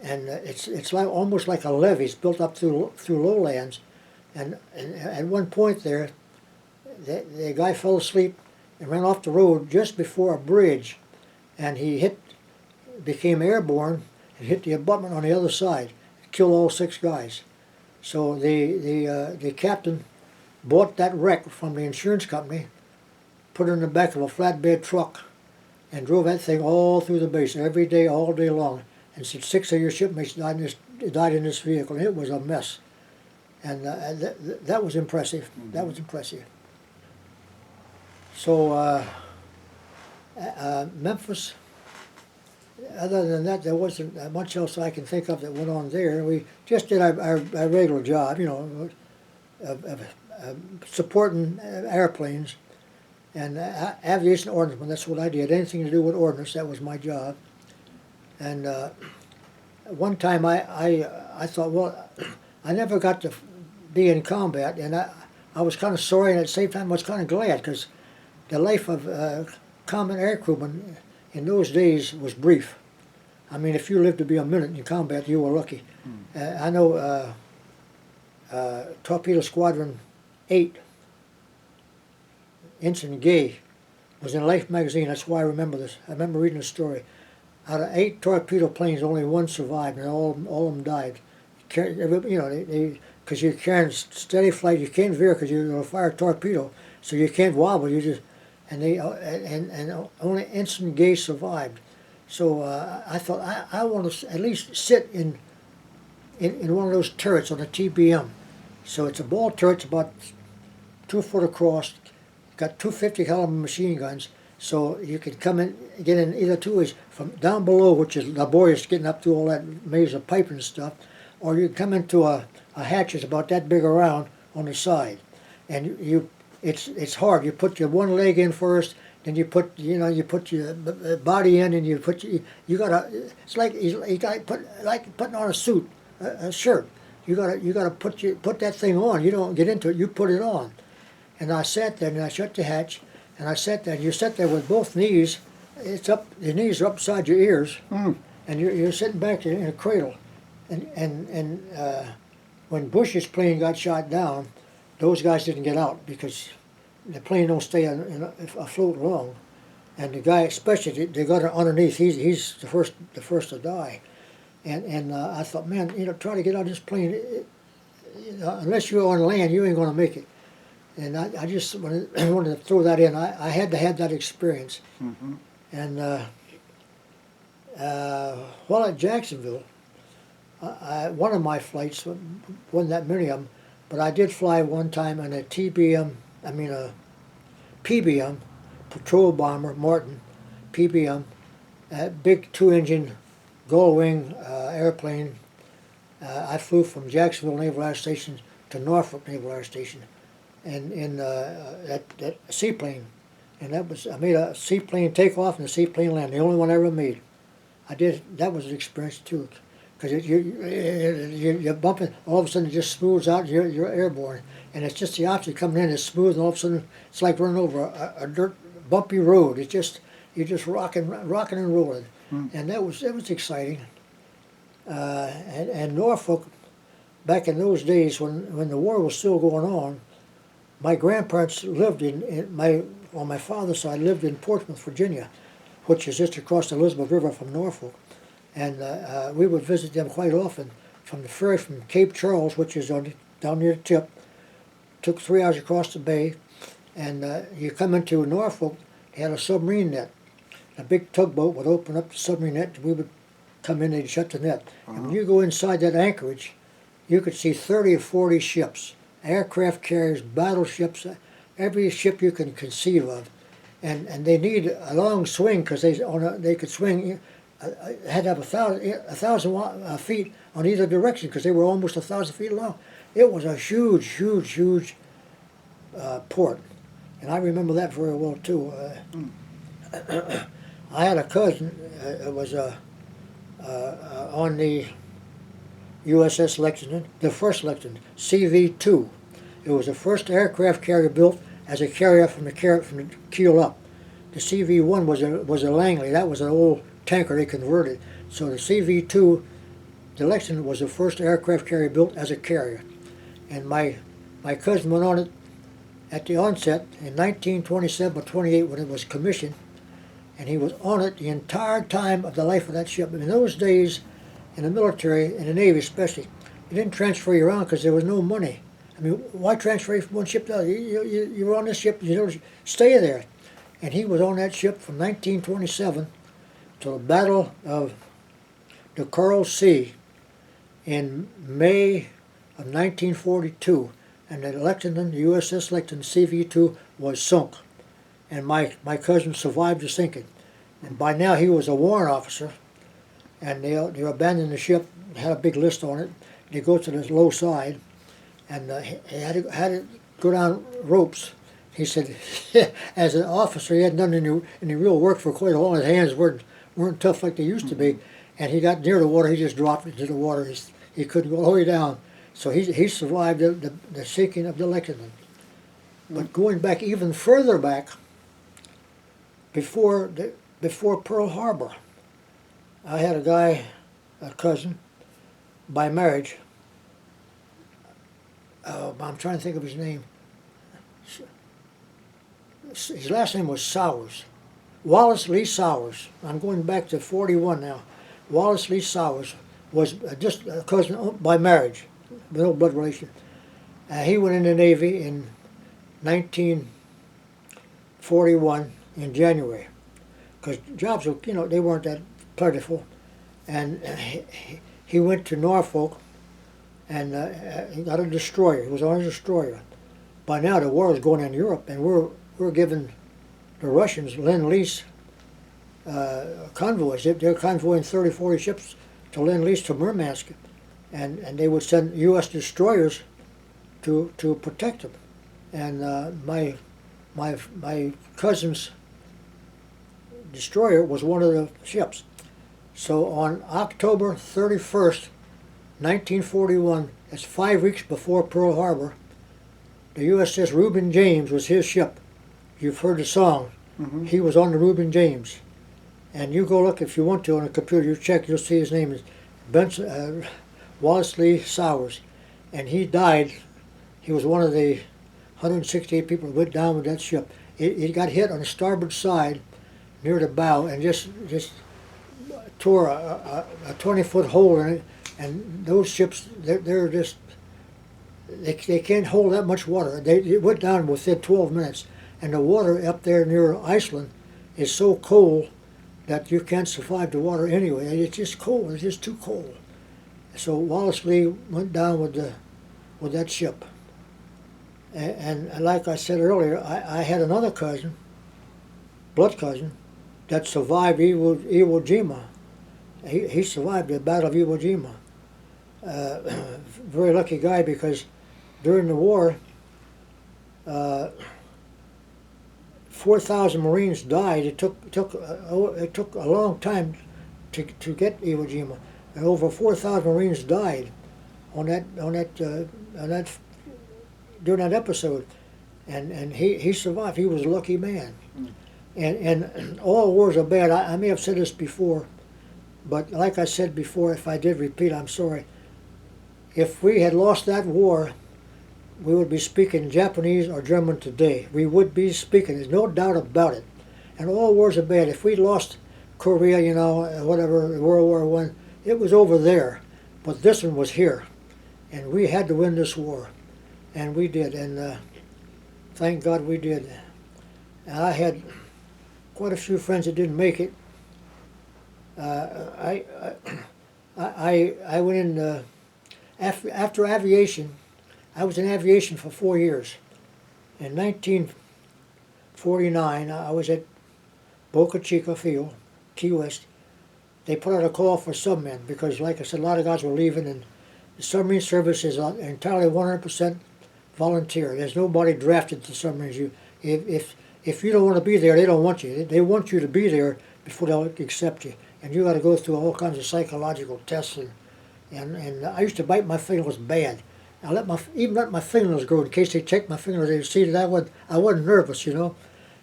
and it's like almost like a levee. It's built up through lowlands, and at one point there, the guy fell asleep and ran off the road just before a bridge, and he became airborne and hit the abutment on the other side, killed all 6 guys. So the captain bought that wreck from the insurance company, put it in the back of a flatbed truck, and drove that thing all through the base every day, all day long. And said 6 of your shipmates died in this vehicle, and it was a mess. And that was impressive. Mm-hmm. That was impressive. So Memphis, other than that, there wasn't much else I can think of that went on there. We just did our regular job, of supporting airplanes and aviation ordnance. That's what I did. Anything to do with ordnance, that was my job. And one time I thought, well, I never got to be in combat, and I was kind of sorry, and at the same time I was kind of glad, because the life of common air crewman in those days was brief. I mean, if you lived to be a minute in combat, you were lucky. I know Torpedo Squadron 8, Ensign Gay, was in Life magazine. That's why I remember this. I remember reading the story. Out of 8 torpedo planes, only 1 survived, and all of them died. Because you're carrying steady flight, you can't veer because you're going to fire a torpedo, so you can't wobble. You just and only Ensign Gay survived. So I thought I want to at least sit in one of those turrets on a TBM. So it's a ball turret, it's about 2 foot across, got 250 caliber machine guns, so you can come in, get in either 2 ways, from down below, which is laborious getting up through all that maze of piping and stuff, or you come into a hatch that's about that big around on the side, and it's hard. You put your one leg in first, then you put your body in, and you gotta. It's like you got putting on a suit, a shirt. You gotta put that thing on. You don't get into it. You put it on. And I sat there, and I shut the hatch, and I sat there. And you sit there with both knees. It's up. Your knees are up beside your ears, and you're sitting back in a cradle. And when Bush's plane got shot down, those guys didn't get out because the plane don't stay afloat long. And the guy, especially, they got it underneath. He's the first to die. And I thought, man, try to get out of this plane. Unless you're on land, you ain't going to make it. And I just wanted to throw that in. I had to have that experience. Mm-hmm. And while at Jacksonville, one of my flights, wasn't that many of them, but I did fly one time on a PBM, Patrol Bomber, Martin, PBM, a big 2-engine gull-wing airplane. I flew from Jacksonville Naval Air Station to Norfolk Naval Air Station, and in that seaplane, and I made a seaplane takeoff and a seaplane land, the only one I ever made. That was an experience too, because you're bumping, all of a sudden it just smooths out, you're airborne, and it's just the opposite. Coming in, it's smooth, and all of a sudden it's like running over a dirt bumpy road. You're just rocking and rolling, and that was exciting. And Norfolk, back in those days when the war was still going on, my grandparents lived on my father's side lived in Portsmouth, Virginia, which is just across the Elizabeth River from Norfolk. And we would visit them quite often from the ferry from Cape Charles, which is down near the tip. Took 3 hours across the bay, and you come into Norfolk, they had a submarine net. A big tugboat would open up the submarine net, and we would come in and shut the net. Uh-huh. And when you go inside that anchorage, you could see 30 or 40 ships, aircraft carriers, battleships, every ship you can conceive of. And they need a long swing because they could swing, had to have 1,000 feet on either direction because they were almost 1,000 feet long. It was a huge port, and I remember that very well too. I had a cousin was on the USS Lexington, the first Lexington, CV-2. It was the first aircraft carrier built as a carrier from the keel up. The CV-1 was a Langley. That was an old tanker they converted. So the CV-2, the Lexington, was the first aircraft carrier built as a carrier. And my cousin went on it at the onset in 1927 or 28 when it was commissioned, and he was on it the entire time of the life of that ship. In those days, in the military, in the Navy especially, you didn't transfer you around because there was no money. I mean, why transfer you from one ship to the other? You were on this ship, stay there. And he was on that ship from 1927 to the Battle of the Coral Sea in May of 1942. And the Lexington, the USS Lexington CV-2 was sunk. And my cousin survived the sinking. And by now he was a warrant officer, and they abandoned the ship, had a big list on it. They go to this low side, and he had to go down ropes. He said, as an officer, he hadn't done any real work for quite a while. His hands weren't tough like they used to be, and he got near the water. He just dropped into the water. He couldn't go all the way down. So he survived the sinking of the Lexington. But going back even further back, before Pearl Harbor, I had a cousin, by marriage. I'm trying to think of his name. His last name was Sowers. Wallace Lee Sowers. I'm going back to 41 now. Wallace Lee Sowers was just a cousin by marriage, no blood relation. He went in the Navy in 1941 in January, because jobs were, they weren't that plentiful. And he went to Norfolk, and he got a destroyer. He was on a destroyer. By now the war was going on in Europe, and we're giving the Russians Lend-Lease convoys. They're convoying 30, 40 ships to Lend-Lease to Murmansk, and they would send U.S. destroyers to protect them. And my cousin's destroyer was one of the ships. So on October 31st, 1941, that's 5 weeks before Pearl Harbor, the USS Reuben James was his ship. You've heard the song. Mm-hmm. He was on the Reuben James. And you go look if you want to on the computer, you check, you'll see his name is Wallace Lee Sowers. And he died. He was one of the 168 people who went down with that ship. It got hit on the starboard side near the bow and just tore a 20-foot hole in it. And those ships, they're just, they can't hold that much water. It went down within 12 minutes. And the water up there near Iceland is so cold that you can't survive the water anyway. It's just cold. It's just too cold. So Wallace Lee went down with that ship. And like I said earlier, I had another cousin, blood cousin, that survived Iwo Jima. He survived the Battle of Iwo Jima. Very lucky guy, because during the war, 4,000 Marines died. It took a long time to get Iwo Jima, and over 4,000 Marines died on that during that episode, and he survived. He was a lucky man. And all wars are bad. I may have said this before, but like I said before, if I did repeat, I'm sorry. If we had lost that war, we would be speaking Japanese or German today. We would be speaking. There's no doubt about it. And all wars are bad. If we lost Korea, whatever, World War I, it was over there. But this one was here. And we had to win this war. And we did. And thank God we did. And I had quite a few friends that didn't make it. I went in, after aviation, I was in aviation for 4 years. In 1949, I was at Boca Chica Field, Key West. They put out a call for submen because, like I said, a lot of guys were leaving, and the submarine service is entirely 100% volunteer. There's nobody drafted to submarines. If you don't want to be there, they don't want you. They want you to be there before they'll accept you. And you got to go through all kinds of psychological tests. And I used to bite my fingernails bad. I even let my fingernails grow in case they checked my fingernails. They'd see that I wasn't nervous, you know.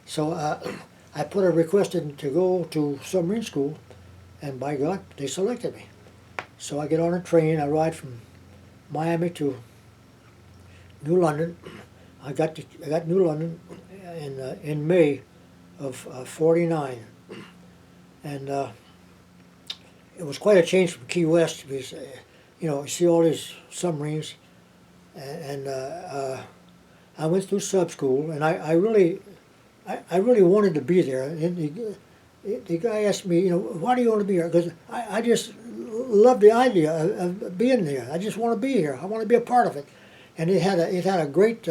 So I put a request in to go to submarine school, and by God, they selected me. So I get on a train. I ride from Miami to New London. I got New London in May of '49, and it was quite a change from Key West because you see all these submarines, and I went through sub school, and I really wanted to be there. And the guy asked me, why do you want to be here? Because I just love the idea of being there. I just want to be here. I want to be a part of it. And it had a great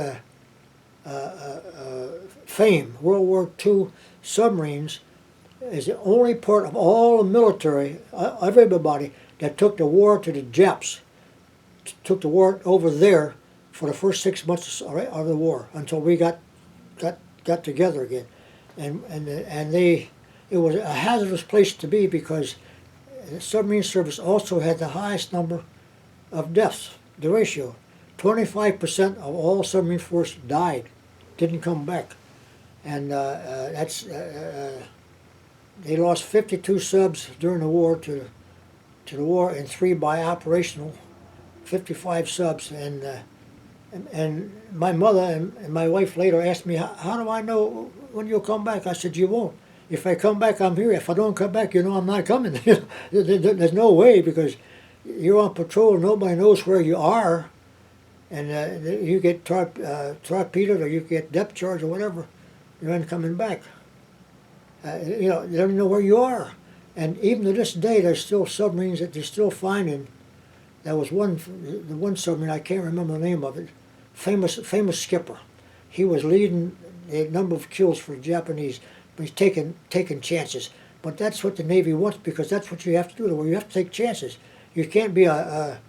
fame. World War II submarines is the only part of all the military, everybody, that took the war to the Japs, took the war over there for the first 6 months of the war until we got together again, and it was a hazardous place to be because the submarine service also had the highest number of deaths. The ratio, 25% of all submarine force died, didn't come back, and they lost 52 subs during the war to the war, and 3 by operational, 55 subs, and my mother and my wife later asked me, how do I know when you'll come back? I said, you won't. If I come back, I'm here. If I don't come back, I'm not coming. There's no way, because you're on patrol, nobody knows where you are, and you get torpedoed or you get depth charge or whatever, you ain't coming back. They don't even know where you are. And even to this day, there's still submarines that they're still finding. There was the one submarine, I can't remember the name of it, famous skipper. He was leading a number of kills for the Japanese, but he's taking chances. But that's what the Navy wants, because that's what you have to do. You have to take chances. You can't be a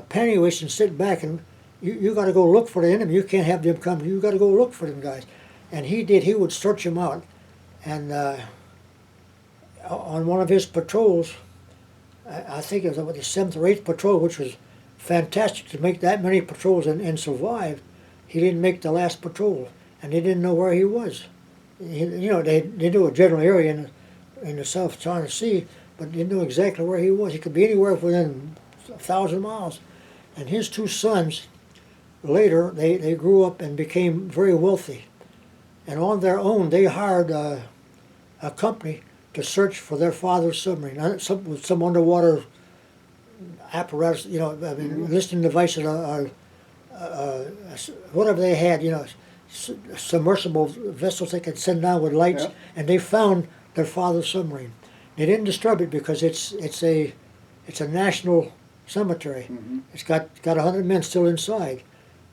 pennyweight and sit back, and you got to go look for the enemy. You can't have them come. You got to go look for them guys. And he did. He would search them out. And on one of his patrols, I think it was the 7th or 8th patrol, which was fantastic to make that many patrols and survive. He didn't make the last patrol, and they didn't know where he was. They knew a general area in the South China Sea, but they knew exactly where he was. He could be anywhere within 1,000 miles. And his 2 sons, later, they grew up and became very wealthy. And on their own, they hired a company to search for their father's submarine, with some underwater apparatus, listening devices, whatever they had, submersible vessels they could send down with lights, yeah. And they found their father's submarine. They didn't disturb it because it's a national cemetery. Mm-hmm. It's got 100 men still inside,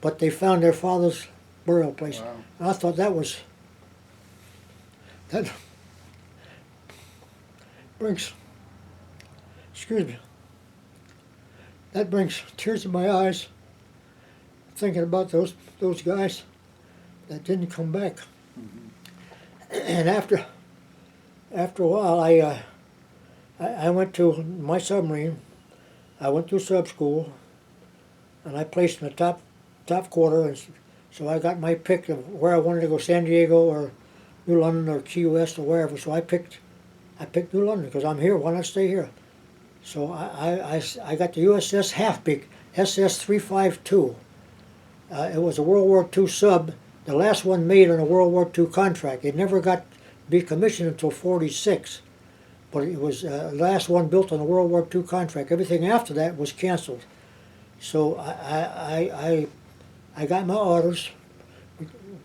but they found their father's burial place. Wow. And I thought that brings, excuse me, that brings tears to my eyes thinking about those guys that didn't come back. Mm-hmm. And after a while, I went to my submarine. I went through sub school, and I placed in the top quarter, and so I got my pick of where I wanted to go, San Diego or New London or Key West or wherever. So I picked New London because I'm here. Why not stay here? So I got the USS Halfbeak, SS-352. It was a World War II sub, the last one made on a World War II contract. It never got decommissioned until '46, but it was the last one built on a World War II contract. Everything after that was canceled. So I got my orders.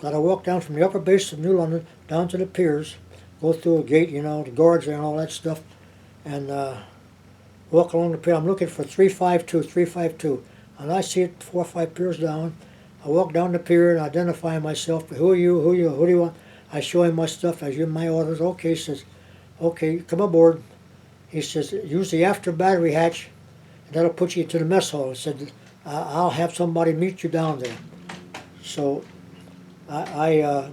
Got to walk down from the upper base of New London down to the piers, go through a gate, the guards there and all that stuff, and walk along the pier. I'm looking for 352, and I see it 4 or 5 piers down. I walk down the pier and identify myself. Who are you? Who do you want? I show him my stuff. I give him my orders. Okay, he says, okay, come aboard. He says, use the after battery hatch, and that'll put you to the mess hall. He said, I'll have somebody meet you down there. So I,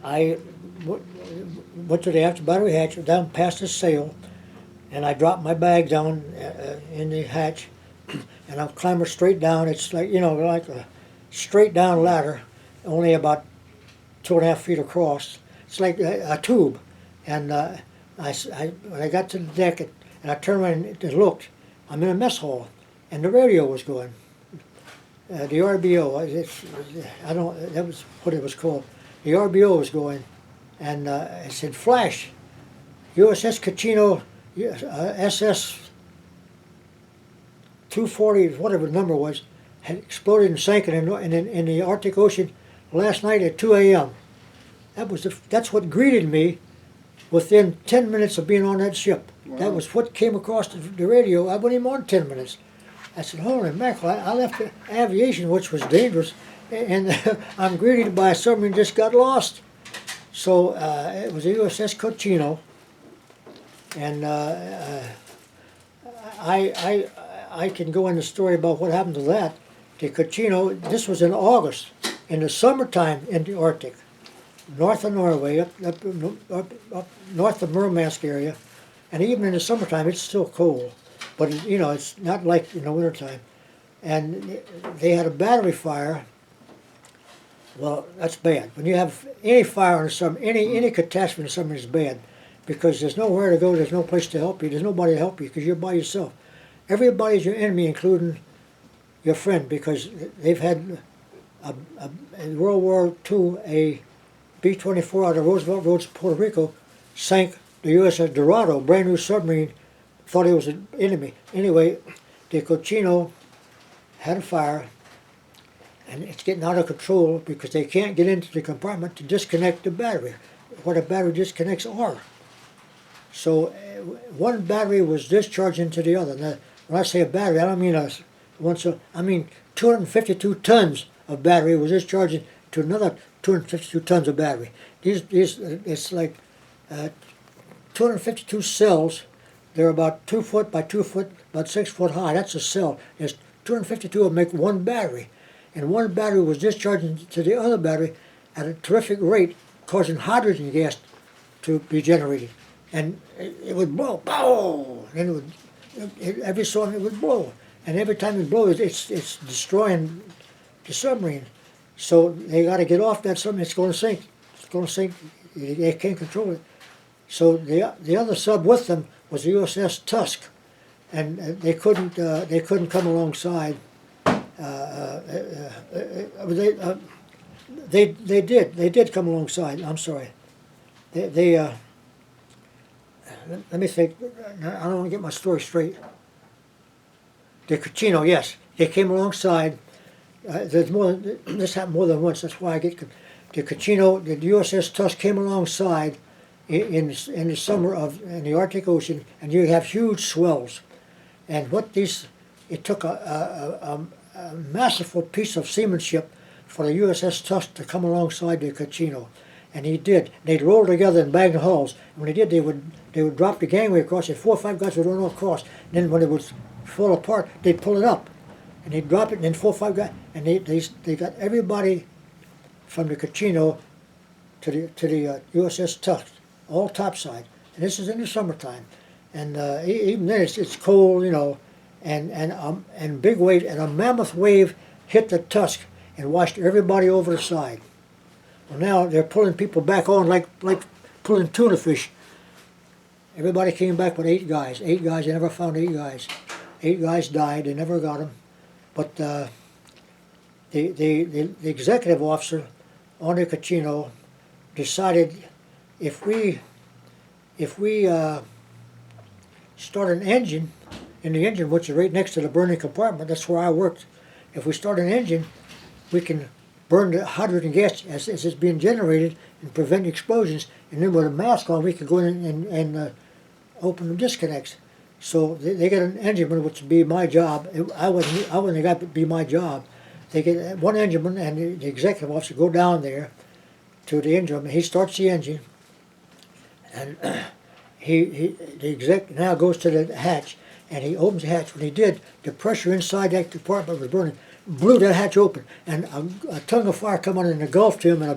I went to the after battery hatch down past the sail, and I dropped my bag down in the hatch, and I'm climbing straight down. It's like, like a straight down ladder, only about 2.5 feet across. It's like a tube. And when I got to the deck, and I turned around and looked, I'm in a mess hall, and the radio was going. The RBO, that was what it was called. The RBO was going, and it said, "Flash, USS Kachino, SS 240, whatever the number was, had exploded and sank in the Arctic Ocean last night at 2 a.m." That's what greeted me within 10 minutes of being on that ship. Wow. That was what came across the radio. I wasn't even on 10 minutes. I said, holy mackerel, I left aviation, which was dangerous, and I'm greeted by a submarine just got lost. So it was the USS Cochino, and I can go into the story about what happened to that. The Cochino, this was in August, in the summertime in the Arctic, north of Norway, up north of Murmansk area, and even in the summertime it's still cold. But it's not like in the wintertime. And they had a battery fire. Well, that's bad. When you have any fire on a submarine, any catastrophe in a submarine is bad, because there's nowhere to go, there's no place to help you, there's nobody to help you because you're by yourself. Everybody's your enemy, including your friend, because they've had in World War II a B-24 out of Roosevelt Roads, Puerto Rico, sank the USS Dorado, brand new submarine. Thought it was an enemy. Anyway, the Cochino had a fire, and it's getting out of control because they can't get into the compartment to disconnect the battery, where the battery disconnects are. So one battery was discharged into the other. Now, when I say a battery, I don't mean I mean 252 tons of battery was discharged to another 252 tons of battery. It's like 252 cells. They're about 2 foot by 2 foot, about 6 foot high. That's a cell. There's 252 of them make one battery. And one battery was discharging to the other battery at a terrific rate, causing hydrogen gas to be generated. And it would blow, pow! And every so often it would blow. And every time it blows, it's destroying the submarine. So they got to get off that submarine. It's going to sink. It's going to sink. They can't control it. So the other sub with them was the USS Tusk, and they couldn't come alongside. They did come alongside. I'm sorry. Let me think. I don't want to get my story straight. The Cochino, yes, they came alongside. This happened more than once. That's why I get the Cochino. The USS Tusk came alongside in the summer in the Arctic Ocean, and you have huge swells. And it took a masterful piece of seamanship for the USS Tusk to come alongside the Cochino, and he did. They'd roll together in bagged hulls. And when they did, they would drop the gangway across. And 4 or 5 guys would run across. And then when it would fall apart, they'd pull it up, and they'd drop it. And then 4 or 5 guys, and they got everybody from the Cochino to the USS Tusk, all topside. And this is in the summertime, and even then it's cold, and big wave, and a mammoth wave hit the Tusk and washed everybody over the side. Well, now they're pulling people back on like pulling tuna fish. Everybody came back with 8 guys. 8 guys, they never found 8 guys. 8 guys died, they never got them. But the executive officer on the Cochino decided if we start an engine in the engine, which is right next to the burning compartment, that's where I worked. If we start an engine, we can burn the hydrogen gas as it's being generated and prevent explosions. And then with a mask on, we could go in and open the disconnects. So they get an engineman, which would be my job. I wouldn't have got to be my job. They get one engineman, and the executive officer go down there to the engine room. He starts the engine, and the exec now goes to the hatch, and he opens the hatch. When he did, the pressure inside that compartment was burning. blew that hatch open, and a tongue of fire come on and engulfed him in a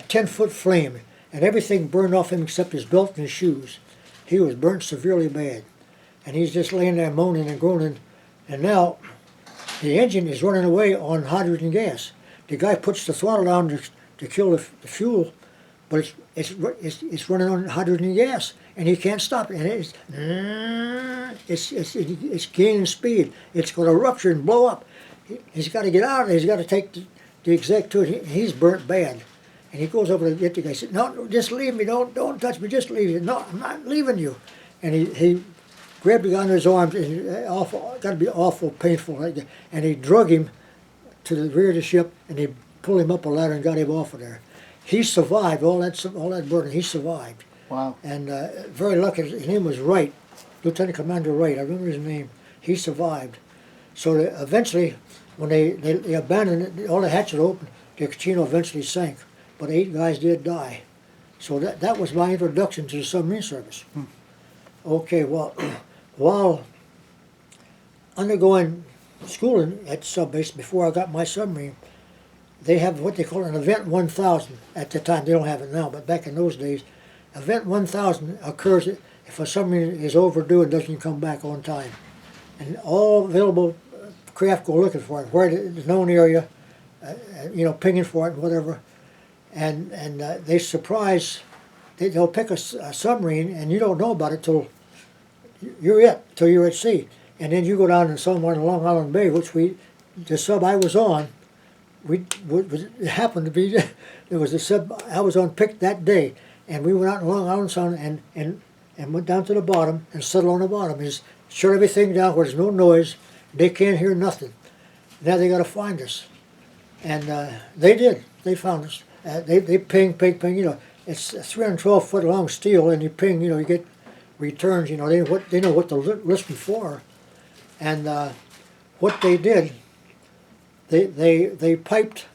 10-foot flame, and everything burned off him except his belt and his shoes. He was burnt severely bad, and he's just laying there moaning and groaning, and now the engine is running away on hydrogen gas. The guy puts the throttle down to kill the fuel, but it's running on hydrogen gas, and he can't stop it. And it's gaining speed. It's going to rupture and blow up. He's got to get out of there. He's got to take the exec to it. He's burnt bad. And he goes over to get the guy. He said, "No, just leave me. Don't touch me. Just leave me." "No, I'm not leaving you." And he grabbed the guy under his arms. And got to be awful painful. And he drug him to the rear of the ship, and he pulled him up a ladder and got him off of there. He survived all that burning. He survived. Wow. And very lucky. His name was Wright, Lieutenant Commander Wright. I remember his name. He survived. So eventually, when they abandoned it, all the hatches opened, the Kachino eventually sank. But 8 guys did die. So that was my introduction to the submarine service. Okay, well, while undergoing schooling at sub base before I got my submarine, they have what they call an Event 1000 at the time. They don't have it now, but back in those days, Event 1000 occurs if a submarine is overdue and doesn't come back on time. And all available craft go looking for it, where the known area, pinging for it and whatever. And they surprise, they'll pick a submarine, and you don't know about it till you're at sea. And then you go down to somewhere in Long Island Bay, which the sub I was on, it happened to be, there was a sub I was on picked that day, and we went out in Long Island Sound and went down to the bottom and settled on the bottom. Just shut everything down where there's no noise, they can't hear nothing. Now they got to find us. And they did, they found us. They ping, it's a 312 foot long steel, and you ping, you get returns, they know what to listen for. And what they did, they piped